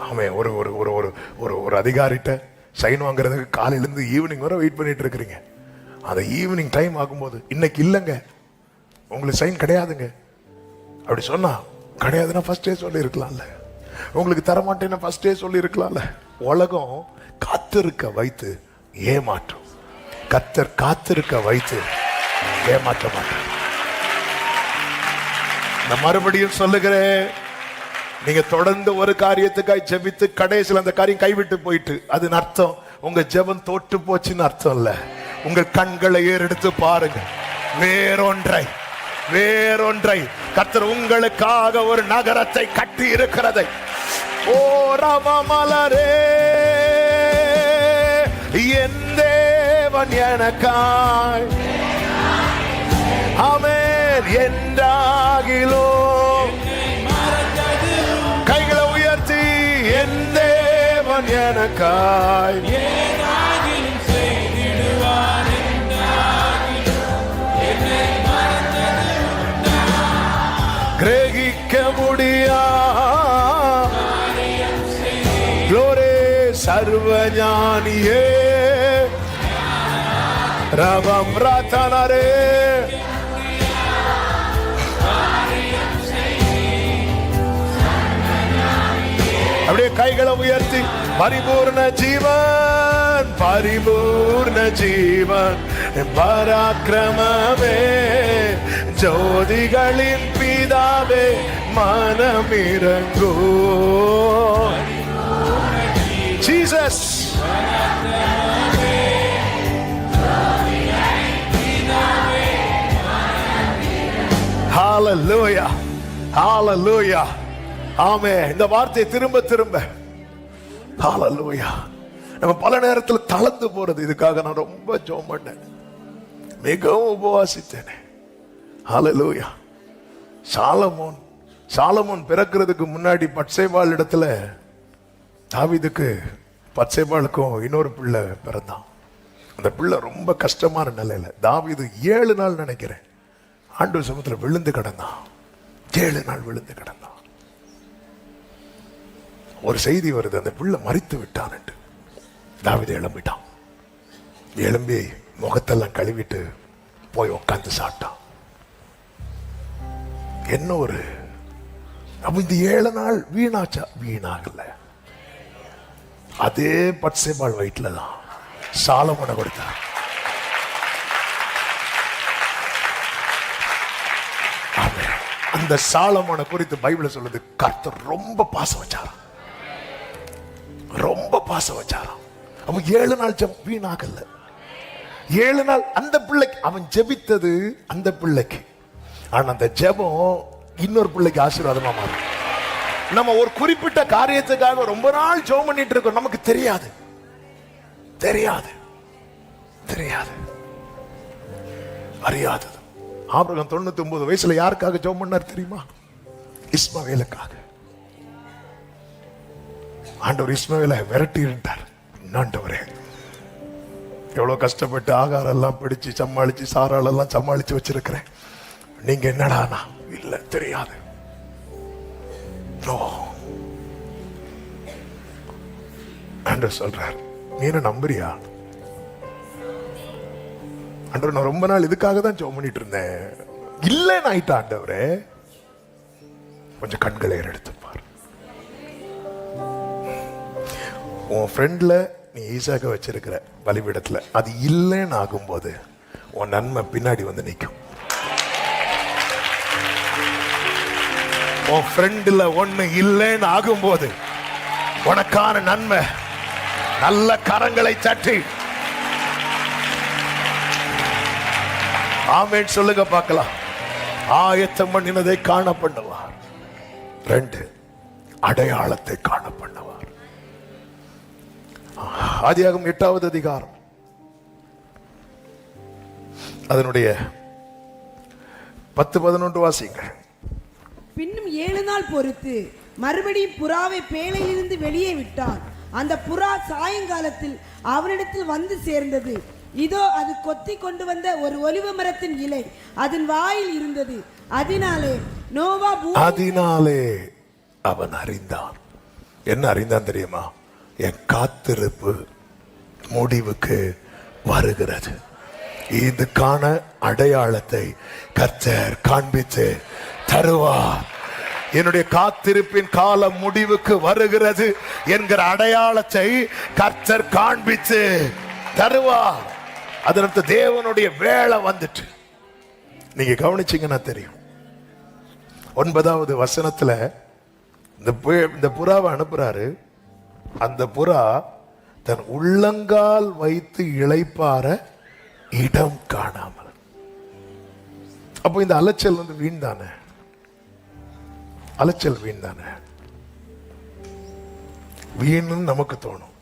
ஆமே. ஒரு ஒரு ஒரு ஒரு ஒரு ஒரு அதிகாரிட்ட சைன் வாங்குறதுக்கு காலையிலேருந்து ஈவினிங் வரை வெயிட் பண்ணிட்டு இருக்கிறீங்க. அந்த ஈவினிங் டைம் ஆகும்போது இன்னைக்கு இல்லைங்க, உங்களுக்கு சைன் கிடையாதுங்க அப்படி சொன்னா, கிடையாதுன்னா ஃபர்ஸ்டே சொல்லி இருக்கலாம்ல. உங்களுக்கு தரமாட்டேன்னா ஃபர்ஸ்டே சொல்லி இருக்கலாம்ல. உலகம் காத்திருக்க வைத்து ஏமாற்றும், கர்த்தர் காத்திருக்க வைத்து ஏமாற்ற மாட்டார். நான் மறுபடியும் சொல்லுகிறேன், நீங்க தொடர்ந்து ஒரு காரியத்துக்காய் ஜெபித்து கடைசியில் அந்த காரியம் கைவிட்டு போயிட்டு, அது அர்த்தம் உங்க ஜெபம் தோற்று போச்சுன்னு அர்த்தம் இல்ல. உங்கள் கண்களை ஏறெடுத்து பாருங்க. வேறொன்றை வேறொன்றை கர்த்தர் உங்களுக்காக ஒரு நகரத்தை கட்டி இருக்கிறதை. ஓ ரமமலரே, என் தேவன் எனக்காய் ஆமென் என்றாகிலோ. கைகளை உயர்த்தி, என் தேவன் எனக்காய் கிரகிக்க முடியா க்ளோரே சர்வஞானியே ரவம் ரத்தனரே. அப்படியே கைகளை உயர்த்தி, பரிபூர்ண ஜீவன் பரிபூர்ண ஜீவன் பராக்கிரமமே ஜோதிகளின் பிதாவே மனமிரங்கோ. ஜீசஸ் ஹalleluya ஹalleluya. ஆமே. இந்த வார்த்தை திரும்ப திரும்ப ஹalleluya. நம்ம பல நேரத்தில் தளர்ந்து போறது. இதுக்காக நான் ரொம்ப ஜெபம் பண்ணேன், மிகவும் உபவாசித்தேன். ஹalleluya. சாலமோன் பிறக்கிறதுக்கு முன்னாடி பத்சேபாள் இடத்துல தாவீதுக்கு பத்சேபாளுக்கும் இன்னொரு பிள்ளை பிறந்தான். அந்த பிள்ளை ரொம்ப கஷ்டமான நிலையில தாவீது 7 நாள் நினைக்கிறேன் ஆண்டவர் சமூகத்தில் விழுந்து கிடந்தான். 7 நாள் விழுந்து கிடந்தான். ஒரு செய்தி வருது, அந்த பிள்ளை மரித்து விட்டான் என்று. தாவீது எழும்பிட்டான். எழும்பி முகத்தெல்லாம் கழுவிட்டு போய் உட்கார்ந்து சாப்பிட்டான். என்ன ஒரு அப்ப இந்த 7 நாள் வீணாச்சா? வீணாகல. அதே பத்சேபாள் வயிற்றுல தான் சாலமோனை கொடுத்தார். அந்த இந்த சாலமோனை குறித்து பைபிள் சொல்லுது, கர்த்தர் ரொம்ப பாசம் வச்சாராம், ரொம்ப பாசம் வச்சாராம். அவன் 7 நாள் ஜெபம் வீணாகல. 7 நாள் அந்த பிள்ளைக்கு அவன் ஜெபித்தது, அந்த பிள்ளைக்கு. ஆனா அந்த ஜெபம் இன்னொரு பிள்ளைக்கு ஆசீர்வாதமா மாறும். நம்ம ஒரு குறிப்பிட்ட காரியத்துக்காக ரொம்ப நாள் ஜெபம் பண்ணிட்டு இருக்கோம், நமக்கு தெரியாது தெரியாது தெரியாது அறியாதது. ஆபிரகாம் 99 வயசுல யாருக்காக ஜெபம் பண்ணார் தெரியுமா? இஸ்மவேலுக்காக. ஆண்டவர் இஸ்மவேலை விரட்டி இருந்தார். ஆண்டவரே, எவ்வளவு கஷ்டப்பட்டு ஆகாரம் எல்லாம் பிடிச்சு சமாளிச்சு சாராள் எல்லாம் சமாளிச்சு வச்சிருக்கிறேன், நீங்க என்னடானா? இல்ல தெரியாது. ஆண்டவர் சொல்றார், நீ என்ன நம்புறியா? ஆண்டவர், நான் ரொம்ப நாள் இதுக்காக தான் ஜெபம் பண்ணிட்டு இருந்தேன், இல்லைன்னு ஆயிட்டா. ஆண்டவரே, கொஞ்சம் கண்களை எடுத்துப்பார். உன் ஃப்ரெண்ட்ல நீ ஈசாக்க வச்சிருக்கிற பலிபீடத்துல அது இல்லைன்னு ஆகும்போது உன் நன்மை பின்னாடி வந்து நிற்கும். உன் ஃப்ரெண்ட்ல ஒண்ணு இல்லைன்னு ஆகும்போது உனக்கான நன்மை நல்ல கரங்களை தட்டி ஆமென் சொல்லுங்க பார்க்கலாம். ஆயத்தம் பண்ணினதை காண பண்ணுவார். 2, அடையாளத்தை காண பண்ணுவார். ஆதியாகமம் 8வது அதிகாரம் அதனுடைய 10-11 வாசிங்கள். பின்னும் 7 நாள் பொறுத்து மறுபடியும் புறாவை பேழையிலிருந்து வெளியே விட்டான். அந்த புறா சாயங்காலத்தில் அவனிடத்தில் வந்து சேர்ந்தது. இதோ அது கொத்தி கொண்டு வந்த ஒரு ஒலிவ மரத்தின் இலை அதன் வாயில் இருந்தது. அதனாலே அவன் அறிந்தான். என்ன அறிந்தான் தெரியுமா? என் காத்திருப்பு முடிவுக்கு வருகிறது. இதுக்கான அடையாளத்தை கர்த்தர் காண்பித்து தருவார். என்னுடைய காத்திருப்பின் காலம் முடிவுக்கு வருகிறது என்கிற அடையாளத்தை கர்த்தர் காண்பித்து தருவார். அதற்கு தேவனுடைய வேலை வந்துட்டு. நீங்க கவனிச்சீங்கன்னா தெரியும். 9வது வசனத்துல இந்த புறாவை அனுப்புறாரு. அந்த புறா தன் உள்ளங்கால் வைத்து இளைப்பாற இடம் காணாமல். அப்போ இந்த அலைச்சல் வந்து வீண் தானே? அலைச்சல் வீண் தானே? வீணு நமக்கு தோணும்.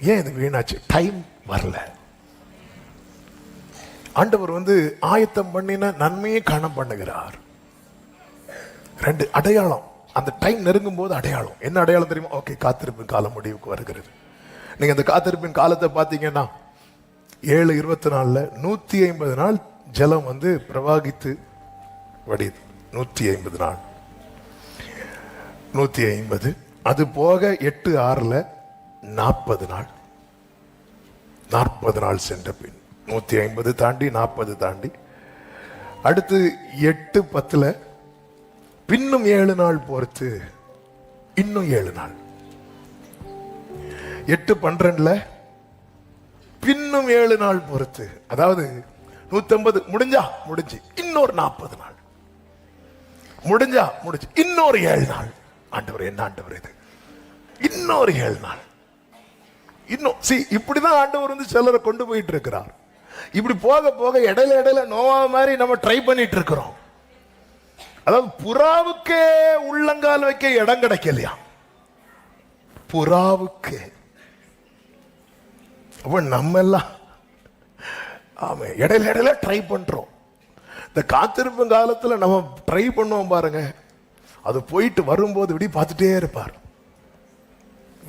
ஏன் இது வீணாச்சு? டைம் வரல. ஆண்டவர் வந்து ஆயத்தம் பண்ணின நன்மையை காண பண்ணுகிறார். 2 அடையாளம். அந்த டைம் நெருங்கும் போது அடையாளம். என்ன அடையாளம் தெரியுமா? ஓகே, காத்திருப்பின் காலம் முடிவுக்கு வருகிறது. நீங்க அந்த காத்திருப்பின் காலத்தை பார்த்தீங்கன்னா 7:24 150 நாள் ஜலம் வந்து பிரவாகித்து வடியுது. 150 நாள் 150. அது போக 8:6 40 நாள். 40 நாள் சென்ற பின் 150 தாண்டி 40 தாண்டி அடுத்து 8:10 பின்னும் 7 நாள் பொறுத்து இன்னும் 7 நாள். 8:12 பின்னும் 7 நாள் பொறுத்து, அதாவது 150 முடிஞ்சு இன்னொரு 40 நாள் முடிஞ்சு இன்னொரு 7 நாள். ஆண்டவர், என்ன ஆண்டவர் இது? இன்னொரு 7 நாள். இன்னும் இப்படிதான் ஆண்டவர் வந்து சிலரை கொண்டு போயிட்டு இருக்கிறார். இப்படி போக போக இடையில நோவா மாதிரி நம்ம ட்ரை பண்ணிட்டு இருக்கிறோம். அதாவது புறாவுக்கே உள்ளங்கால் வைக்க இடம் கிடைக்கலையா? புறாவுக்கு. அப்ப நம்ம எல்லாம் ஆமா இடையில ட்ரை பண்றோம். இந்த காத்திருப்பு காலத்துல நம்ம ட்ரை பண்ணுவோம் பாருங்க. அது போயிட்டு வரும்போது இப்படி பார்த்துட்டே இருப்பார்.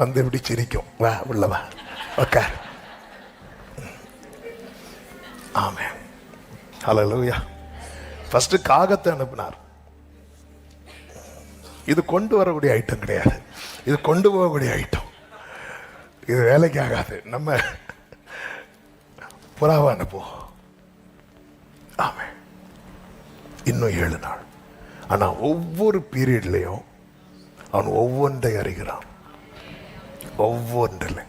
வந்து இப்படி சிரிக்கும். வா உள்ளவா ஓகே. ஆமென். ஹல்லேலூயா. ஃபர்ஸ்ட் காகத்தை அனுப்பினார். இது கொண்டு வரக்கூடிய ஐட்டம் கிடையாது, இது கொண்டு போகக்கூடிய ஐட்டம். இது வேலைக்கு ஆகாது. நம்ம புறாவை அனுப்புவோம். ஆமென். இன்னும் 7 நாள். ஆனா ஒவ்வொரு பீரியட்லயும் அவன் ஒவ்வொன்றை அறிகிறான். ஒவ்வொன்றில்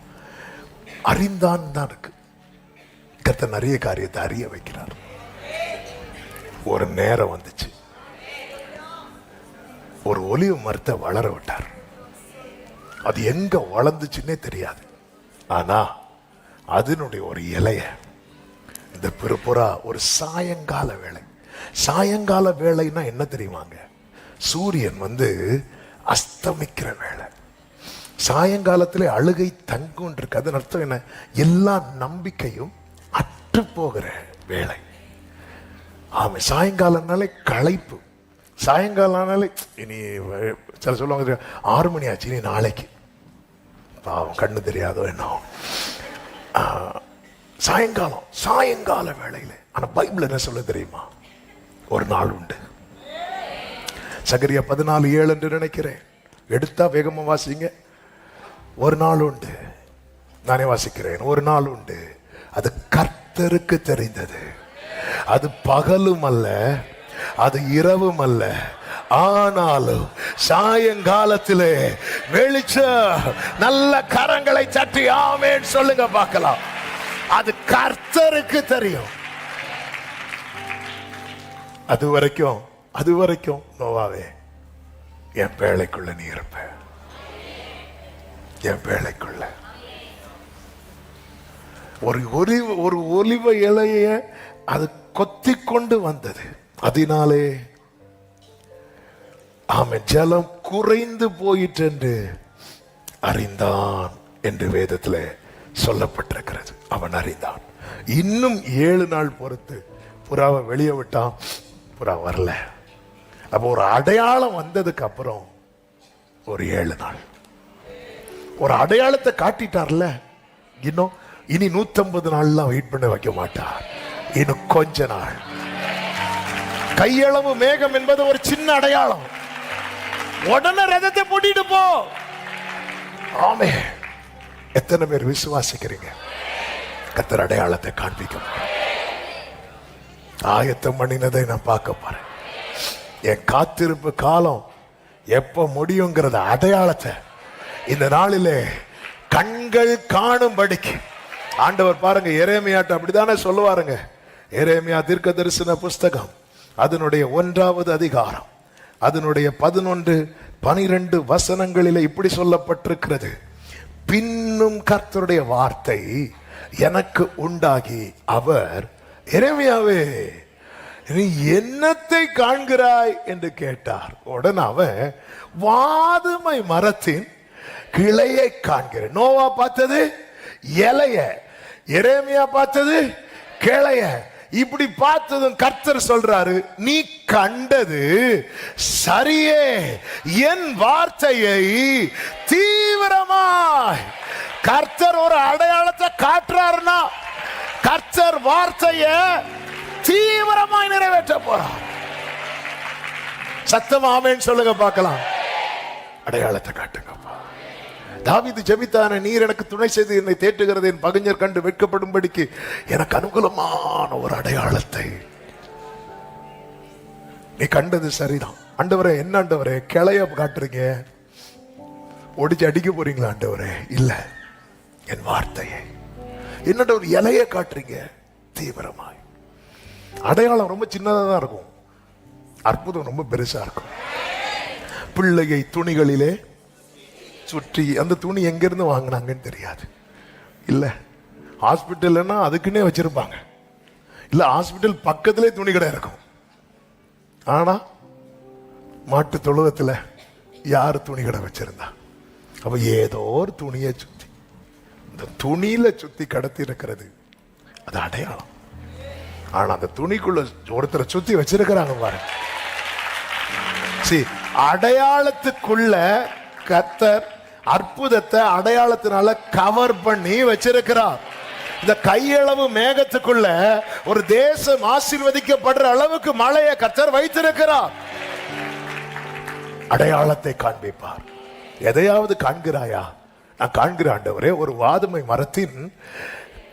அறிந்தான் தான் இருக்கு. கர்த்தர் நிறைய காரியத்தை அறிய வைக்கிறார். ஒரு நேரம் வந்துச்சு ஒரு ஒலிவ மரத்தை வளர விட்டார். அது எங்க வளர்ந்துச்சுன்னே தெரியாது. ஆனா அதனுடைய ஒரு இலைய இந்த புறா ஒரு சாயங்கால வேளை, சாயங்கால வேளைன்னா என்ன தெரியுமாங்க, சூரியன் அஸ்தமிக்கிற வேளை, சாயங்காலத்திலே அழுகை தங்கும் இருக்கு. அதன் அர்த்தம் என்ன, எல்லா நம்பிக்கையும் அற்று போகிற வேளை. ஆமா, சாயங்காலம்னாலே களைப்பு, சாயங்காலம்னாலே இனி சில சொல்லுவாங்க 6 மணி ஆச்சு இனி நாளைக்கு, பாவம் கண்ணு தெரியாதோ என்ன. சாயங்காலம், சாயங்கால வேளையில. ஆனா பைபிள் என்ன சொல்ல தெரியுமா, ஒரு நாள் உண்டு. சகரியா 14:7 என்று நினைக்கிறேன், எடுத்தா வேகமா வாசிங்க. ஒரு நாள் உண்டு, நானே வாசிக்கிறேன். ஒரு நாள் உண்டு, அது கர்த்தருக்கு தெரிந்தது. அது பகலும் அல்ல, அது இரவும் அல்ல, ஆனாலும் சாயங்காலத்திலே வெளிச்சம். நல்ல கரங்களை தட்டி ஆமென் சொல்லுங்க பார்க்கலாம். அது கர்த்தருக்கு தெரியும். அது வரைக்கும் நோவாவே, என் பேழைக்குள்ள நீ இருப்ப, என் பேழைக்குள்ள. ஒரு ஒலிவ இலைய அது கொத்தி கொண்டு வந்தது. அதனாலே ஆமென் ஜலம் குறைந்து போயிற்று என்று அறிந்தான் என்று வேதத்தில் சொல்லப்பட்டிருக்கிறது. அவன் அறிந்தான். இன்னும் 7 நாள் பொறுத்து புறாவை வெளியே விட்டான். புறா வரல. அப்போ ஒரு அடையாளம் வந்ததுக்கு அப்புறம் ஒரு 7 நாள் ஒரு அடையாளத்தை காட்டிட்டார்ல. இனி 150 நாள்லாம் வெயிட் பண்ண வைக்க மாட்டார். இன்னும் கொஞ்ச நாள். கையளவு மேகம் என்பது ஒரு சின்ன அடையாளம். உடனே ரதத்தை போட்டிட்டு போ. ஆமே, எத்தனை பேர் விசுவாசிக்கிறீங்க? கர்த்தர் அடையாளத்தை காண்பிக்கும். ஆயத்தம் பண்ணினதை நான் பார்க்க போறேன். என் காத்திருப்பு காலம் எப்ப முடியுங்கிறத அடையாளத்தை இந்த நாளிலே கண்கள் காணும்படிக்கு ஆண்டவர் பாருங்க. எரேமியாட்ட அப்படித்தானே சொல்லுவாருங்க. எரேமியா தீர்க்க தரிசன புஸ்தகம் அதனுடைய 1வது அதிகாரம் அதனுடைய 11-12 வசனங்களிலே இப்படி சொல்லப்பட்டிருக்கிறது. பின்னும் கர்த்தருடைய வார்த்தை எனக்கு உண்டாகி அவர், எரேமியாவே நீ என்னத்தை காண்கிறாய் என்று கேட்டார். உடனே அவன் வாதுமை மரத்தின் கிளையை காண்கிறேன். நோவா பார்த்தது இலைய, எரேமியா பார்த்தது கிளைய. இப்படி பார்த்ததும் கர்த்தர் சொல்றாரு, நீ கண்டது சரியே, என் வார்த்தையை தீவிரமாய். கர்த்தர் ஒரு அடையாளத்தை காட்டுறாருன்னா கர்த்தர் வார்த்தைய தீவிரமாய் நிறைவேற்ற போறார். சத்தம் ஆமென் சொல்லுங்க பார்க்கலாம். அடையாளத்தை காட்டுங்கப்பா. தாவீது ஜெபித்தானே, நீர் எனக்கு துணை செய்து என்னை தேற்றுகிறது, என் பகைஞர் கண்டு வெட்கப்படும்படிக்கு எனக்கு அனுகூலமான ஒரு அடையாளத்தை. நீ கண்டது சரிதான் ஆண்டவரே. என்ன ஆண்டவரே, கிளைய காட்டுறீங்க, ஒடிச்சு அடிக்க போறீங்களா ஆண்டவரே? இல்ல, என் வார்த்தையை. என்னோட ஒரு இலைய காட்டுறீங்க தீவிரமாய். அடையாளம் ரொம்ப சின்னதா தான் இருக்கும், அற்புதம் ரொம்ப பெருசா இருக்கும். பிள்ளையை துணிகளிலே சுற்றி, அந்த துணி எங்க இருந்து வாங்கினாங்கன்னு தெரியாது. இல்ல ஹாஸ்பிட்டல்னா அதுக்குன்னே வச்சிருப்பாங்க. இல்ல ஹாஸ்பிட்டல் பக்கத்திலே துணி கடை இருக்கும். ஆனா மாட்டு தொழுவத்துல யாரு துணி கடை வச்சிருந்தா? அப்ப ஏதோ ஒரு துணியை சுத்தி, இந்த துணியில சுத்தி கடத்தி இருக்கிறது அது அடையாளம். ஆனா அந்த துணிக்குள்ள ஒருத்தரை சுத்தி வச்சிருக்கிறாங்க பாருங்க. அடையாளத்துக்குள்ள கர்த்தர் அற்புதத்தை அடையாளத்தினால கவர் பண்ணி வச்சிருக்கிறார். இந்த கையளவு மேகத்துக்குள்ள ஒரு தேசம் ஆசீர்வதிக்கப்படுற அளவுக்கு மழையை கர்த்தர் வைத்திருக்கிறார். அடையாளத்தை காண்பிப்பார். எதையாவது காண்கிறாயா? நான் காண்கிறேன் ஆண்டவரே, ஒரு வாதுமை மரத்தின்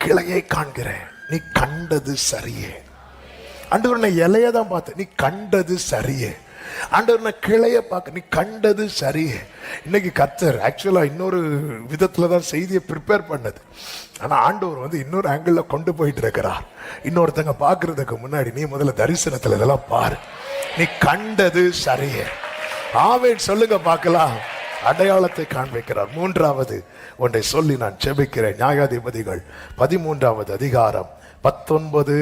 கிளையை காண்கிறேன். நீ கண்டது சரியே ஆண்டவர். நான் இலைய தான் பார்த்தேன், நீ கண்டது சரியே ஆண்டவர். நான் கிளைய பார்க்க, நீ கண்டது சரியே. இன்னைக்கு கர்த்தர் ஆக்சுவலா இன்னொரு விதத்துல தான் செய்தியை ப்ரிப்பேர் பண்ணது. ஆனா ஆண்டவர் இன்னொரு ஆங்கிள் கொண்டு போயிட்டு இருக்கிறார். இன்னொருத்தங்க பாக்குறதுக்கு முன்னாடி நீ முதல்ல தரிசனத்துல இதெல்லாம் பாரு. நீ கண்டது சரியே. ஆமென் சொல்லுங்க பார்க்கலாம். அடையாளத்தை காண்பிக்கிறார். மூன்றாவது ஒன்றை சொல்லி நான் ஜெபிக்கிறேன். நியாயாதிபதிகள் 13வது அதிகாரம் 19.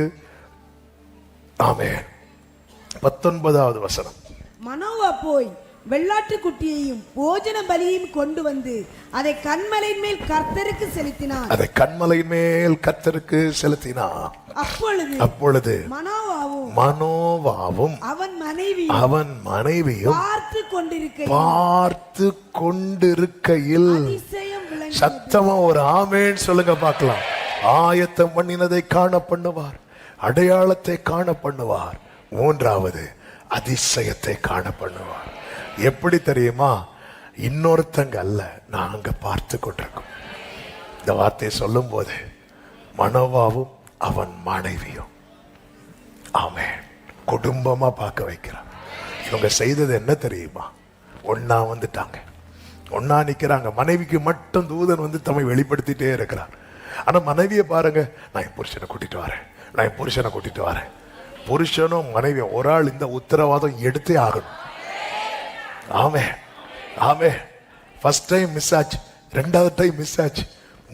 ஆமென். 19வது வசனம். மனோவா போய் வெள்ளாட்டுக்குட்டியையும் போஜன பலியையும் கொண்டு வந்து அதை கன்மலையின் மேல் கர்த்தருக்கு செலுத்தினான். அதை கன்மலையின் மேல் கர்த்தருக்கு செலுத்தினான். அப்பொழுது மனோவாவும் அவன் மனைவியும் பார்த்து கொண்டிருக்கையில் சத்தமா ஒரு ஆமென் சொல்லுங்க பார்க்கலாம். ஆயத்தம் பண்ணினதை காண பண்ணுவார், அடையாளத்தை காண பண்ணுவார். மூன்றாவது அதிசயத்தை காண பண்ணுவார். எப்படி தெரியுமா? இன்னொருத்தங்க அல்ல, நாங்க பார்த்து கொண்டிருக்கோம். இந்த வார்த்தையை சொல்லும் போது மனோவாவும் அவன் மனைவியும் ஆமென் குடும்பமா பார்க்க வைக்கிறான். இவங்க செய்தது என்ன தெரியுமா? ஒன்னா வந்துட்டாங்க, ஒன்னா நிக்கிறாங்க. மனைவிக்கு மட்டும் தூதன் வந்து தம்மை வெளிப்படுத்திட்டே இருக்கிறார். ஆனா மனைவியை பாருங்க, நான் என் புருஷனை கூட்டிட்டு வரேன், நான் என் புருஷனை கூட்டிட்டு வரேன். புருஷனும் மனைவி ஒரு ஆள் இந்த உத்தரவாதம் எடுத்தே ஆகணும். ஆமே ஆமே. ஃபர்ஸ்ட் டைம் மிஸ் ஆச்சு, ரெண்டாவது டைம் மிஸ் ஆச்சு,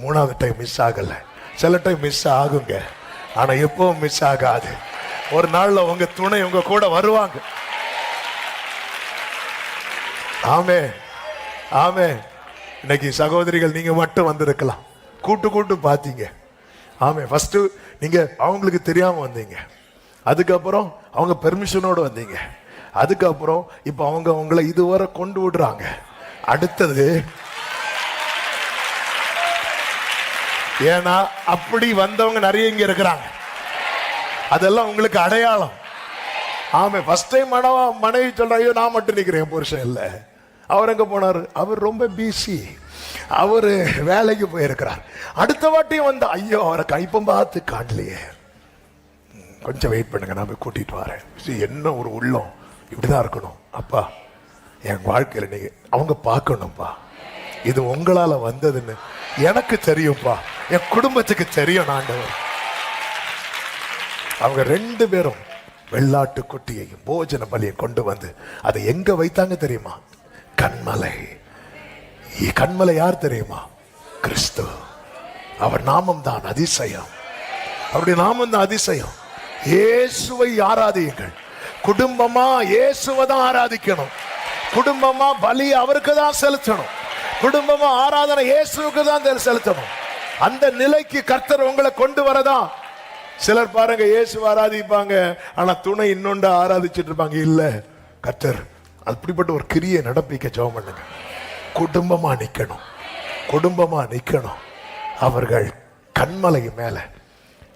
மூணாவது டைம் மிஸ் ஆகல. சில டைம் மிஸ் ஆகுங்க, ஆனா எப்பவும் மிஸ் ஆகாது. ஒரு நாள்ல உங்க துணை உங்க கூட வருவாங்க. ஆமே ஆமே. இன்னைக்கு சகோதரிகள் நீங்க மட்டும் வந்திருக்கலாம், கூட்டு பாத்தீங்க. ஆமே. ஃபர்ஸ்ட் நீங்க அவங்களுக்கு தெரியாம வந்தீங்க, அதுக்கப்புறம் அவங்க பெர்மிஷனோட வந்தீங்க, அதுக்கப்புறம் இப்ப அவங்க உங்களை இதுவரை கொண்டு விடுறாங்க. அடுத்தது ஏன்னா அப்படி வந்தவங்க நிறைய இங்க இருக்கிறாங்க, அதெல்லாம் உங்களுக்கு அடையாளம். ஆமே. ஃபர்ஸ்ட் டைம் மனைவி சொல்ற, ஐயோ நான் மட்டும் நிக்கிறேன், புருஷன் இல்ல. அவர் எங்க போனாரு? அவர் ரொம்ப பிஸி, அவரு வேலைக்கு போயிருக்கிறார். அடுத்த வாட்டியும் வந்த, ஐயோ அவரை கைப்பம் பார்த்து காணலையே, கொஞ்சம் வெயிட் பண்ணுங்க, நான் போய் கூட்டிட்டு வரேன். என்ன ஒரு உள்ளம், இப்படிதான் இருக்கணும். அப்பா என் வாழ்க்கையில நீங்க அவங்க பார்க்கணும்ப்பா, இது உங்களால வந்ததுன்னு எனக்கு தெரியும்ப்பா, என் குடும்பத்துக்கு தெரியும். ஆண்டவர் அவங்க ரெண்டு பேரும் வெள்ளாட்டு குட்டியையும் போஜன பலியை கொண்டு வந்து அதை எங்க வைத்தாங்க தெரியுமா? கன்மலை. கன்மலை யார் தெரியுமா? கிறிஸ்து. அவர் நாமம் தான் அதிசயம், அவருடைய நாமம் தான் அதிசயம். இயேசுவை ஆராதியுங்கள். குடும்பமா இயேசுவை தான் ஆராதிக்கணும். குடும்பமா பலி அவருக்கு தான் செலுத்தணும். குடும்பமா ஆராதனை இயேசுவுக்கு தான் செலுத்தணும். அந்த நிலைக்கு கர்த்தர் உங்களை கொண்டு வரதா. சிலர் பாருங்க இயேசு ஆராதிப்பாங்க, ஆனா துணை இன்னொன்று ஆராதிச்சுட்டு இருப்பாங்க. இல்ல, கர்த்தர் அப்படிப்பட்ட ஒரு கிரியை நடப்பிக்க ஜெபம் பண்ணுங்க. குடும்பமா நிக்கணும், குடும்பமா நிக்கணும். அவர்கள் கன்மலை மேல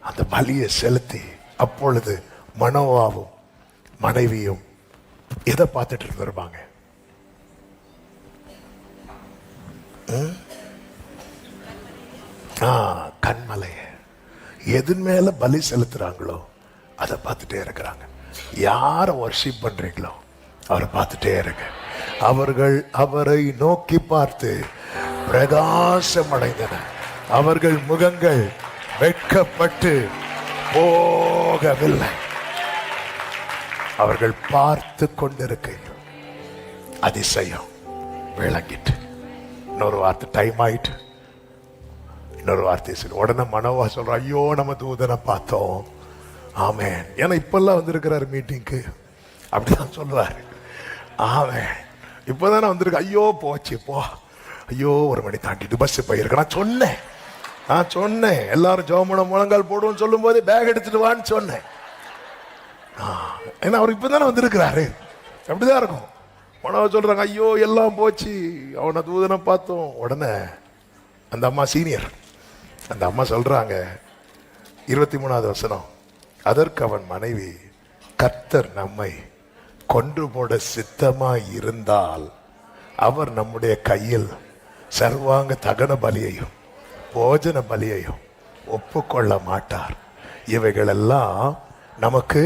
அந்த பலியை செலுத்தி, அப்பொழுது மனோவாவும் மனைவியும் எதை பார்த்துட்டு இருந்திருப்பாங்க? கன்மலைய எதன் மேல பலி செலுத்துறாங்களோ அதை பார்த்துட்டே இருக்கிறாங்க. யார வர்ஷிப் பண்றீங்களோ அவரை பார்த்துட்டே இருங்க. அவர்கள் அவரை நோக்கி பார்த்து பிரகாசம் அடைந்தன. அவர்கள் முகங்கள் வெட்கப்பட்டு போகவில்லை. அவர்கள் பார்த்து கொண்டிருக்கையில் அதிசயம் விளங்கிட்டு. இன்னொரு வார்த்தை டைம் ஆயிட்டு, இன்னொரு வார்த்தை சொல்லு. உடனே மனோவா சொல்ற, ஐயோ நம்ம தூதனை பார்த்தோம். ஆமென். ஏன்னா இப்பெல்லாம் வந்திருக்கிறாரு மீட்டிங்க்கு, அப்படிதான் சொல்றாரு. ஆமென். இப்பதானே வந்திருக்கு. ஐயோ போச்சு போ, ஐயோ 1 மணி தாண்டிட்டு பஸ் போயிருக்க. நான் சொன்னேன் எல்லாரும் ஜோமன முழங்கால் போடுவோம் சொல்லும் போது பேக் எடுத்துட்டு வான்னு சொன்னேன். ஏன்னா அவர் இப்பதானே வந்திருக்கிறாரு, அப்படிதான் இருக்கும். உணவு சொல்றாங்க, ஐயோ எல்லாம் போச்சு, அவனை தூதனை பார்த்தோம். உடனே அந்த அம்மா சீனியர், அந்த அம்மா சொல்றாங்க 23வது வசனம், அதற்கு அவன் மனைவி, கர்த்தர் நம்மை கொன்று போட சித்தமாய் இருந்தால் அவர் நம்முடைய கையில் சர்வாங்க தகன பலியையும் போஜன பலியையும் ஒப்புக்கொள்ள மாட்டார். இவைகளெல்லாம் நமக்கு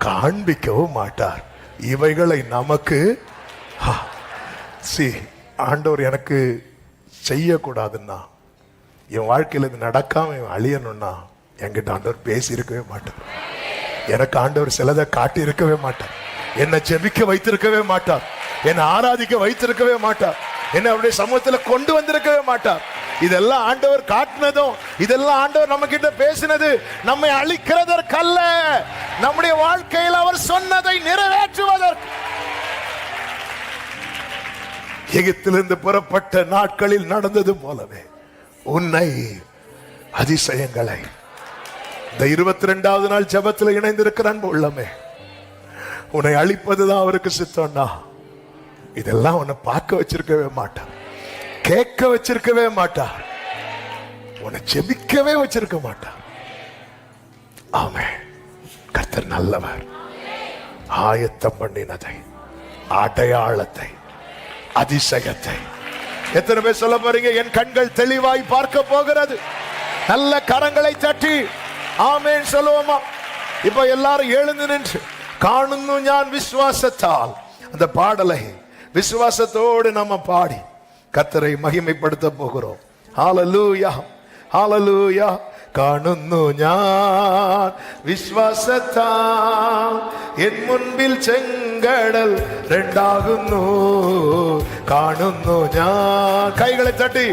காண்பிக்கவும் மாட்டார். இவைகளை நமக்கு ஆண்டவர் எனக்கு செய்யக்கூடாதுன்னா, என் வாழ்க்கையில் இது நடக்காம இவன் அழியணும்னா என்கிட்ட ஆண்டவர் பேசி இருக்கவே மாட்டார். எனக்கு ஆண்டவர் சிலதை காட்டி இருக்கவே மாட்டார். என்னை ஜெபிக்க வைத்திருக்கவே மாட்டார். என்னை ஆராதிக்க வைத்திருக்கவே மாட்டார். என்னை அவருடைய சமூகத்தில் கொண்டு வந்திருக்கவே மாட்டார். இதெல்லாம் ஆண்டவர் காட்டினதும், இதெல்லாம் ஆண்டவர் நம்ம கிட்ட பேசினது நம்மை அழிக்கிறதற்கல்ல, நம்முடைய வாழ்க்கையில் அவர் சொன்னதை நிறைவேற்றுவதற்கு. எகிப்திலிருந்து புறப்பட்ட நாட்களில் நடந்தது போலவே உன்னை அதிசயங்களை இந்த 22வது நாள் ஜெபத்தில் இணைந்திருக்கிற அன்பு உள்ளமே, உன்னை அழிப்பதுதான் அவருக்கு சித்தம்னா இதெல்லாம் உன்னை பார்க்க வச்சிருக்கவே மாட்டார், கேட்க வச்சிருக்கவே மாட்டார், உன்னை ஜெபிக்கவே வச்சிருக்க மாட்டார். ஆமென். கர்த்தர் நல்லவர். ஆயத்தம் பண்ணினதை, அடையாளத்தை, அதிசயத்தை எத்தனை பேர் சொல்ல போறீங்க? என் கண்கள் தெளிவாய் பார்க்க போகிறது. நல்ல கரங்களை தட்டி ஆமென் சொல்லுவோமா? இப்ப எல்லாரும் எழுந்து நின்று காணுന്നു ഞാൻ விசுவாசத்தால் அந்த பாடலை விசுவாசத்தோடு நம்ம பாடி கர்த்தரை மகிமைப்படுத்த போகிறோம். ஹalleluya ஹalleluya. കാണുന്നു ഞാൻ വിശ്വാസത്താൽ എൻ മുൻപിൽ ചെങ്കടൽ രണ്ടാകുന്നു. കാണുന്നു ഞാൻ. കൈകളെ തട്ടി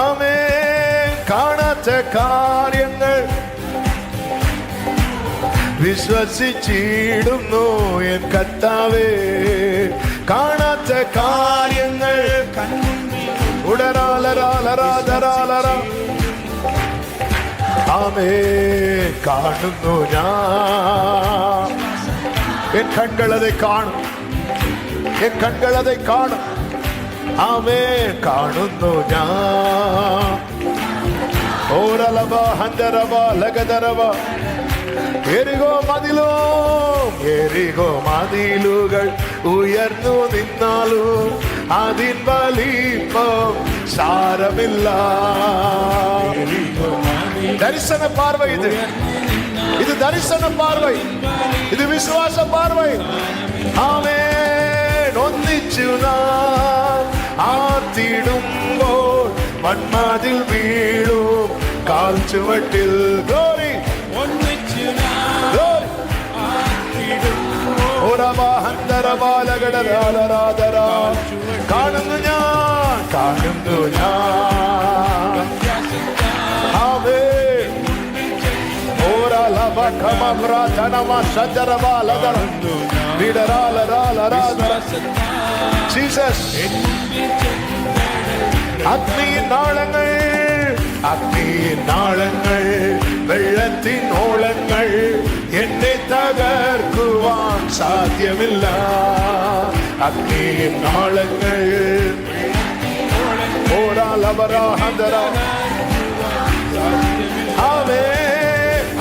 ആമേൻ. കാണാത്ത കാര്യങ്ങൾ വിശ്വസിച്ചിടുന്നു എൻ കർത്താവേ. കാണാത്ത കാര്യങ്ങൾ ആമേൻ. കാണുന്നു ഞാൻ. എൻ കണ്ണുകൾ அதை കാണും, എൻ കണ്ണുകൾ அதை കാണും. ആമേൻ. കാണുന്നു ഞാൻ. ഓരലബ ഹന്തരബ ലഗദരബ. എരികോ മതിലുകൾ ഉയർന്നു നിന്നാലും അതിൻ വലിപ്പം സാരമില്ല. தரிசன பார்வை இது. இது தரிசன பார்வை, இது விசுவாச பார்வை. ஆமென். ഒന്നിച്ചു നാം ആർത്തിടുമ്പോൾ മൺമതിൽ വീഴും കാൽ ചുവട്ടിൽ. Glory glory. കാണുന്നു ഞാൻ, കാണുന്നു ഞാൻ. അഗ്നിயின் നാളങ്ങൾ, അഗ്നിயின் നാളങ്ങൾ, വെള്ളത്തിൻ ഓളങ്ങൾ എന്നെ തകർക്കുവാൻ സാധ്യമില്ല. അഗ്നിயின் നാളങ്ങൾ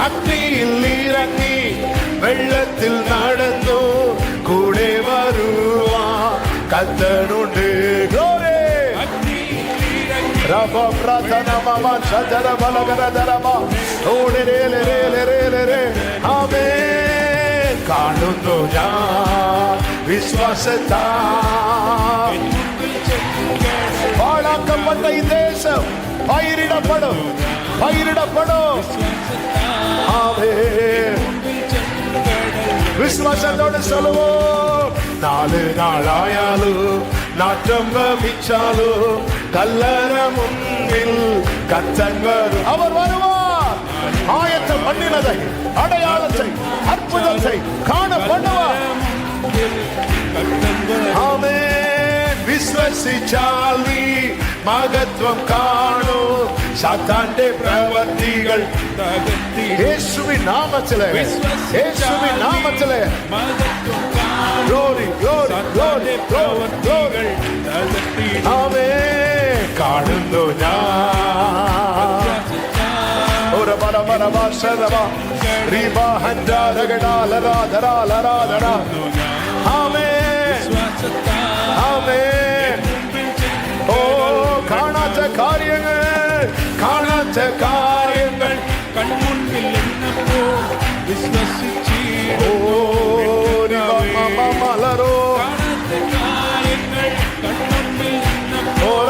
അഗ്നിയിൽ ഇറങ്ങി വെള്ളത്തിൽ നടന്നു കൂടെ വരുവാൻ കർത്തനുണ്ട്. കാണുന്നു ഞാൻ വിശ്വാസത്താൽ. പാഴാക്കപ്പെട്ട ഈ ദേശം പயிரிடப்படும், പயிரிடப்படும். വിശ്വാസത്തോടെ சொல்லுவோம். 4 നാളായാലും നാറ്റം വമിച്ചാലും കല്ലറ മുന്നിൽ കർത്തൻ വരും. அவர் வருவார். ஆயத்தம் பண்ணினதை, அடையாளத்தை, அற்புதத்தை காண பண்ணுவார். ஆமென். വിശ്വസിച്ചാൽ നീ മഹത്വം കാണും. സാത്താന്റെ പ്രവൃത്തികൾ യേശുവിൻ നാമത്തിലെ, യേശുവിൻ നാമത്തിലെ. Glory glory glory glory. ആമേൻ. കാണുന്നു ഞാൻ. ഒരു പരമരവാസരവ റിബഹന്ദരഗടാലരാധരാലരാധര. ആമേൻ. ആമേൻ. ഓ കാണാത്ത കാര്യങ്ങൾ, കാണാത്ത കാര്യങ്ങൾ കൺമുൻപിൽ നിന്നപ്പോൾ വിശ്വസിച്ചിടുന്നു. മലരോ കാണാത്ത കാര്യങ്ങൾ കൺമുൻപിൽ നിന്നപ്പോൾ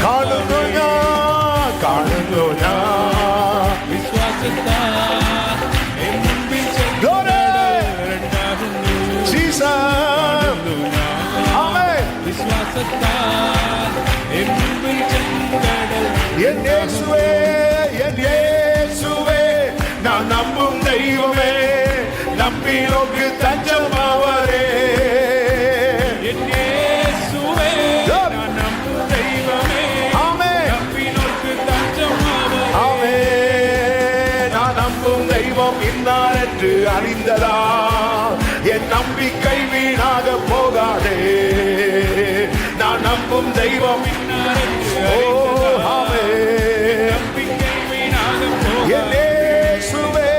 കാണുന്നു ഞാൻ, കാണുന്നു ഞാൻ. വിശ്വാസ Glory. Jesus. Amen. என் இயேசுவே, என் இயேசுவே, நான் நம்பும் தெய்வமே, நம்பி நோக்கு தஞ்சமாவரே. என் இயேசுவே, நான் நம்பும் தெய்வமே, ஆமென். நம்பி நோக்கு தஞ்சமாவரே. ஆமென். நான் நம்பும் தெய்வம் இன்னார் என்று அறிந்ததா, என் நம்பிக்கை வீணாக போகாதே. நான் நம்பும் தெய்வம் இன்னார் என்று ஓ, அறிந்ததா, ஆமென். நம்பிக்கை வீணாக போகாதே. என் இயேசுவே,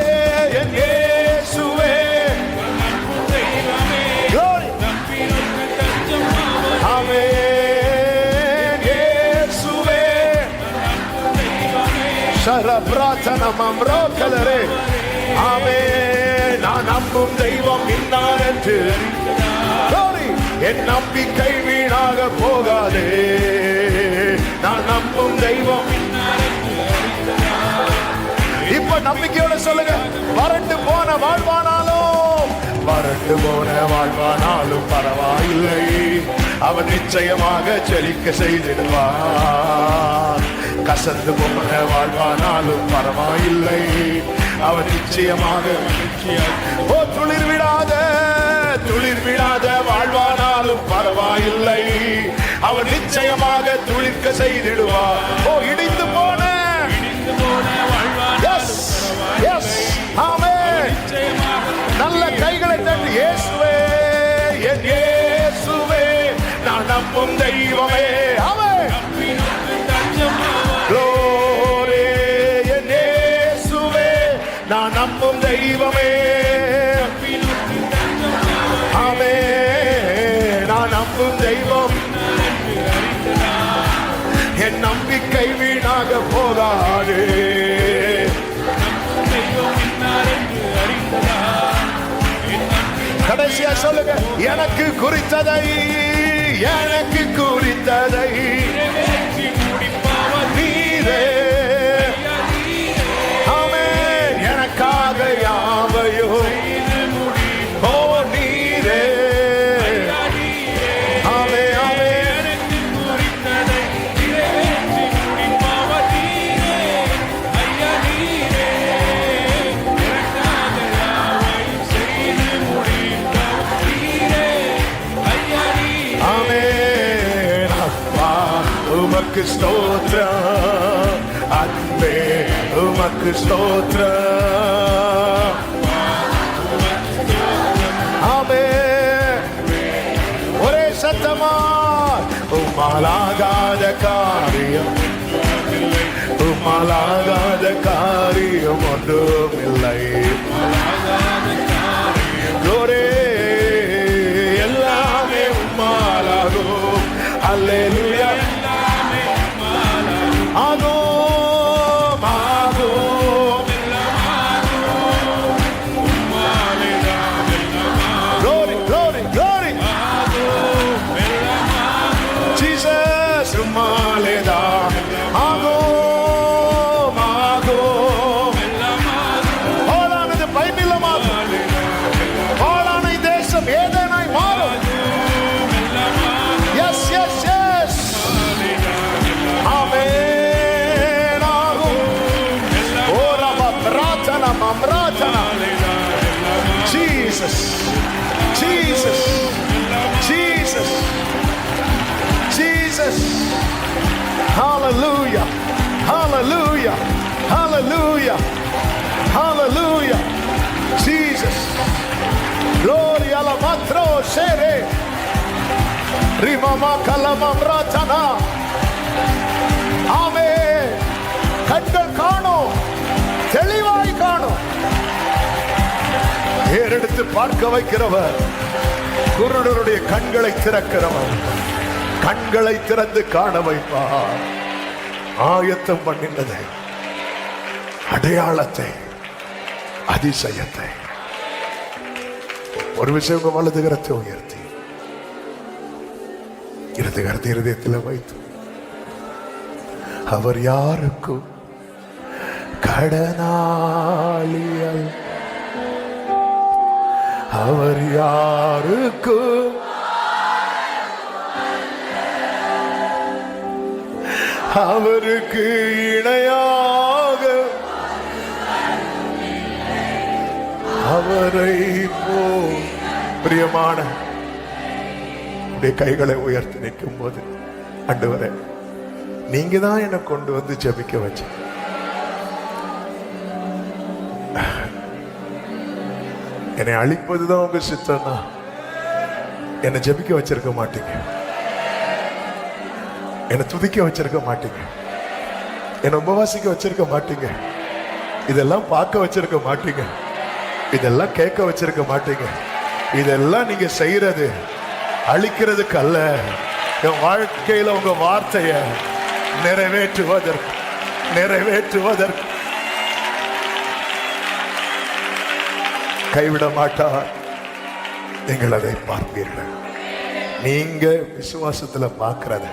என் இயேசுவே, நம்பும் தெய்வமே, Glory. நம்பி நோக்கு தஞ்சமாவரே. ஆமென். இயேசுவே, நம்பும் தெய்வமே, சரபிராத்தனம் அம்ரோகலரே. ஆமென். நான் நம்பும் தெய்வம் இன்னார் என்று Glory. என் நம்பிக்கை வீணாக போகாதே. நான் நம்பும் தெய்வம் இப்ப நம்பிக்கையோட சொல்லுங்க. வறண்டு போன வாழ்வானாலும், வறண்டு போன வாழ்வானாலும் பரவாயில்லை, அவன் நிச்சயமாக செழிக்க செய்திடுவார். கசந்து போன வாழ்வானாலும் பரவாயில்லை, அவன் நிச்சயமாக ஓ துளிர் விடாத, துளிர் விடாத வாழ்வானாலும் பரவாயில்லை, அவன் நிச்சயமாக துளிர்க்க செய்திடுவார். ஓ இடிந்து போன Yes, yes, ஆமென். நல்ல கைகளை தட்டி இயேசுவே, என் இயேசுவே, நான் நம்பும் தெய்வமே. ஆமென். Glory, என் இயேசுவே, நான் நம்பும் தெய்வமே. ஆமென். நான் நம்பும் தெய்வம் என் நம்பிக்கை வீணாக போகாது. கடைசியா சொல்லுங்க. எனக்கு குறித்ததை, எனக்கு குறித்ததை நீரே. ஆமென். எனக்காக யாவையும் ஓ நீரே. ஆமென், ஆமென். ஆமென். அப்பா உமக்கு ஸ்தோத்திரம், அன்பே உமக்கு ஸ்தோத்திரம். ஆமென். ஒரே சத்தமா உம்மாலாகாத காரியம், உம்மாலாகாத காரியம் ஒன்றும் இல்லை. Glory. எல்லாமே உம்மாலாகும். அல்லேலூயா. ஆகும், ஆகும். Glory, glory, glory. Jesus, உம்மாலேதான் ஆகும், ஆகும். பாழானது பைநிலமாகும், பாழான தேசம் ஏதேனாய் மாறும். Yes, yes, yes. ஆமென். ஆகும். ஓ ரபா Prarthana மம்ராத்தனா. Jesus, Jesus, Jesus, Jesus. Hallelujah, hallelujah, hallelujah, hallelujah. Jesus. Glory alla matro sere. Rimama kalamam ratana. ஆமென். கண்கள் காணும், தெளிவாய் காணும். ஏறெடுத்து பார்க்க வைக்கிறவர், குருடருடைய கண்களை திறக்கிறவர், கண்களை திறந்து காண வைப்பார். ஆயத்தம் பண்ணினதை, அடையாளத்தை, அதிசயத்தை. ஒரு விஷயம் உங்க வலது கரத்தை உயர்த்தி, இடது கரத்தை இருதயத்தில் வைத்து, அவர் யாருக்கும் கடனாளியல் அவர் யாருக்கும் அவருக்கு இணையாக அவரை போ. பிரியமான கைகளை உயர்த்தி நிற்கும் போது, ஆண்டவரே நீங்க தான் என்னை கொண்டு வந்து ஜெபிக்க வச்ச. என்னை அழிப்பதுதான் உங்க சித்தம்னா என்னை ஜெபிக்க வச்சிருக்க மாட்டீங்க, என்னை துதிக்க வச்சிருக்க மாட்டீங்க, என்னை உபவாசிக்க வச்சிருக்க மாட்டீங்க, இதெல்லாம் பார்க்க வச்சிருக்க மாட்டீங்க, இதெல்லாம் கேட்க வச்சிருக்க மாட்டீங்க. இதெல்லாம் நீங்க செய்யறது அழிக்கிறதுக்கு அல்ல, என் வாழ்க்கையில உங்க வார்த்தைய நிறைவேற்றுவதற்கு கைவிட மாட்டார். நீங்கள் அதை பார்ப்பீர்கள். நீங்க விசுவாசத்துல பார்க்கிறத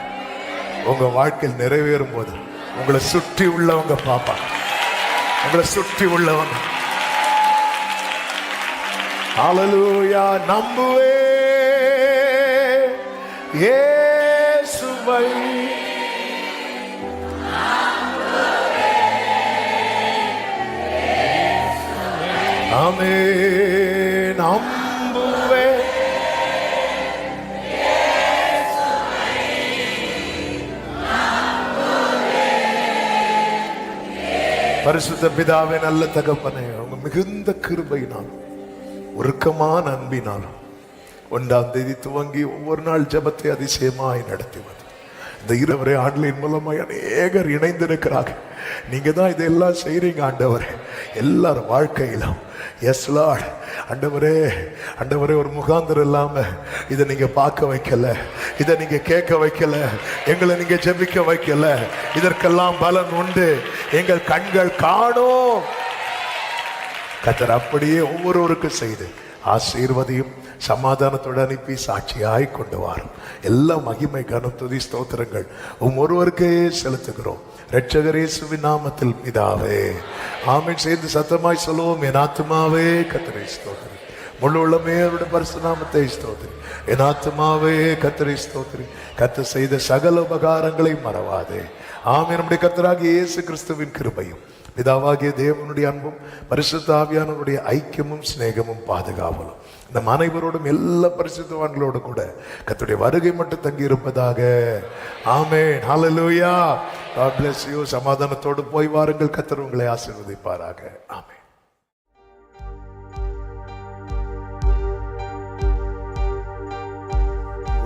உங்க வாழ்க்கையில் நிறைவேறும் போது உங்களை சுற்றி உள்ளவங்க பார்ப்பாங்க. உங்களை சுற்றி உள்ளவங்க ஹல்லேலூயா நம்புவே இயேசுவை ஆமென் நம்புவே பரிசுத்த பிதாவே நல்ல தகப்பனே, உங்க மிகுந்த கிருபையினால் உருக்கமான அன்பினாலும் 1ஆம் தேதி துவங்கி ஒவ்வொரு நாள் ஜெபத்தை அதிசயமாய் நடத்துவது இந்த 20 ஆண்டுகளின் மூலமாய் அநேகர் இணைந்திருக்கிறார்கள். நீங்க தான் இதெல்லாம் செய்றீங்க ஆண்டவரே, எல்லார் வாழ்க்கையிலும். எஸ் லார்ட் ஆண்டவரே, ஆண்டவரே ஒரு முகாந்திரம் இல்லாம இதை நீங்க பார்க்க வைக்கல, இதை நீங்க கேட்க வைக்கல, எங்களை நீங்க ஜெபிக்க வைக்கல. இதற்கெல்லாம் பலன் உண்டு, எங்கள் கண்கள் காணும். கர்த்தர் அப்படியே ஒவ்வொருவருக்கும் செய்து ஆசீர்வதியும் சமாதானத்தோடு அனுப்பி சாட்சியாய் கொண்டு வாரும். எல்லா மகிமை கனம் துதி ஸ்தோத்திரங்கள் ஒருவருக்கே செலுத்துகிறோம் இரட்சகர் இயேசுவின் நாமத்தில் பிதாவே ஆமென். சேர்ந்து சத்தமாய் சொல்லுவோம், என் ஆத்துமாவே கர்த்தரை ஸ்தோத்திரி, முழு உள்ளமே அவருடைய பரிசுத்த நாமத்தை ஸ்தோத்திரி, என் ஆத்துமாவே கர்த்தரை ஸ்தோத்திரி, கர்த்தர் செய்த சகல உபகாரங்களை மறவாதே. ஆமென். நம்முடைய கர்த்தராகிய இயேசு கிறிஸ்துவின் கிருபையும் பிதாவாகிய தேவனுடைய அன்பும் பரிசுத்த ஆவியானவருடைய ஐக்கியமும் சிநேகமும் பாதுகாவலும் நம் அனைவரோடும் எல்லா பரிசுத்தவான்களோடு கூட கர்த்தருடைய வருகை மட்டும் தங்கி இருப்பதாக. ஆமென். ஹல்லேலூயா. God bless you. சமாதானத்தோடு போய் வாருங்கள். கர்த்தர் உங்களை ஆசீர்வதிப்பாராக. ஆமென்.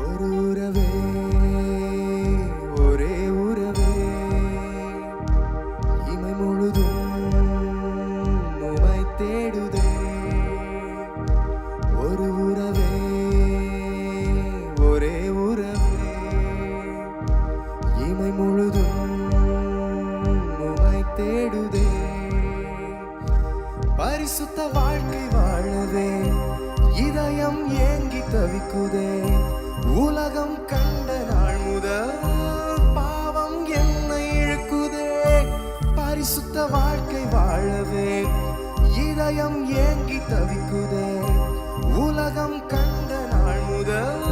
ஒரு உறவே, ஒரே உறவே, இமை முழுதும் உம்மை தேடுதே. ஒரு உறவே, ஒரே உறவே, இமை முழுதும் உம்மை தேடுதே. பரிசுத்த வாழ்க்கை வாழவே இதயம் ஏங்கி தவிக்குதே. உலகம் கண்ட நாள் முதல் பாவம் என்னை இழுக்குதே. பரிசுத்த வாழ்க்கை வாழவே இதயம் ஏங்கி தவிக்குதே. உலகம் கண்ட நாள் முதல்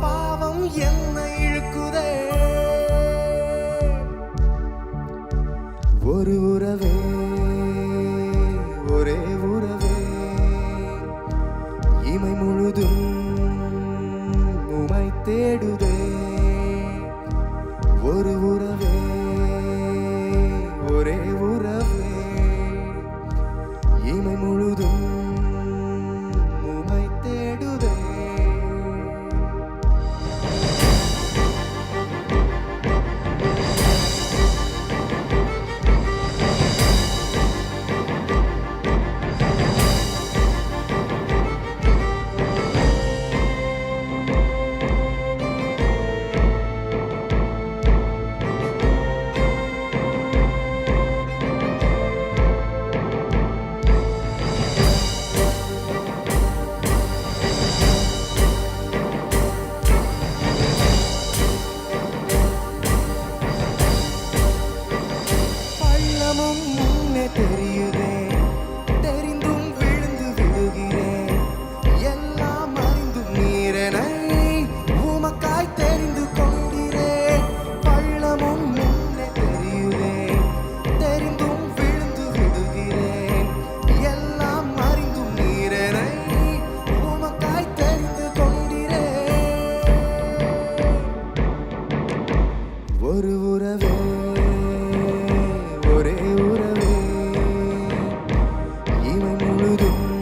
பாவம் என்னை இழுக்குதே. ஒரு உறவே, ஒரே உறவே, இமை முழுதும் உம்மை தேடுதே. ஒரு உறவே, ஒரே உறவே, இமை முழுதும் உம்மை தேடுதே. எப்பொழுதும்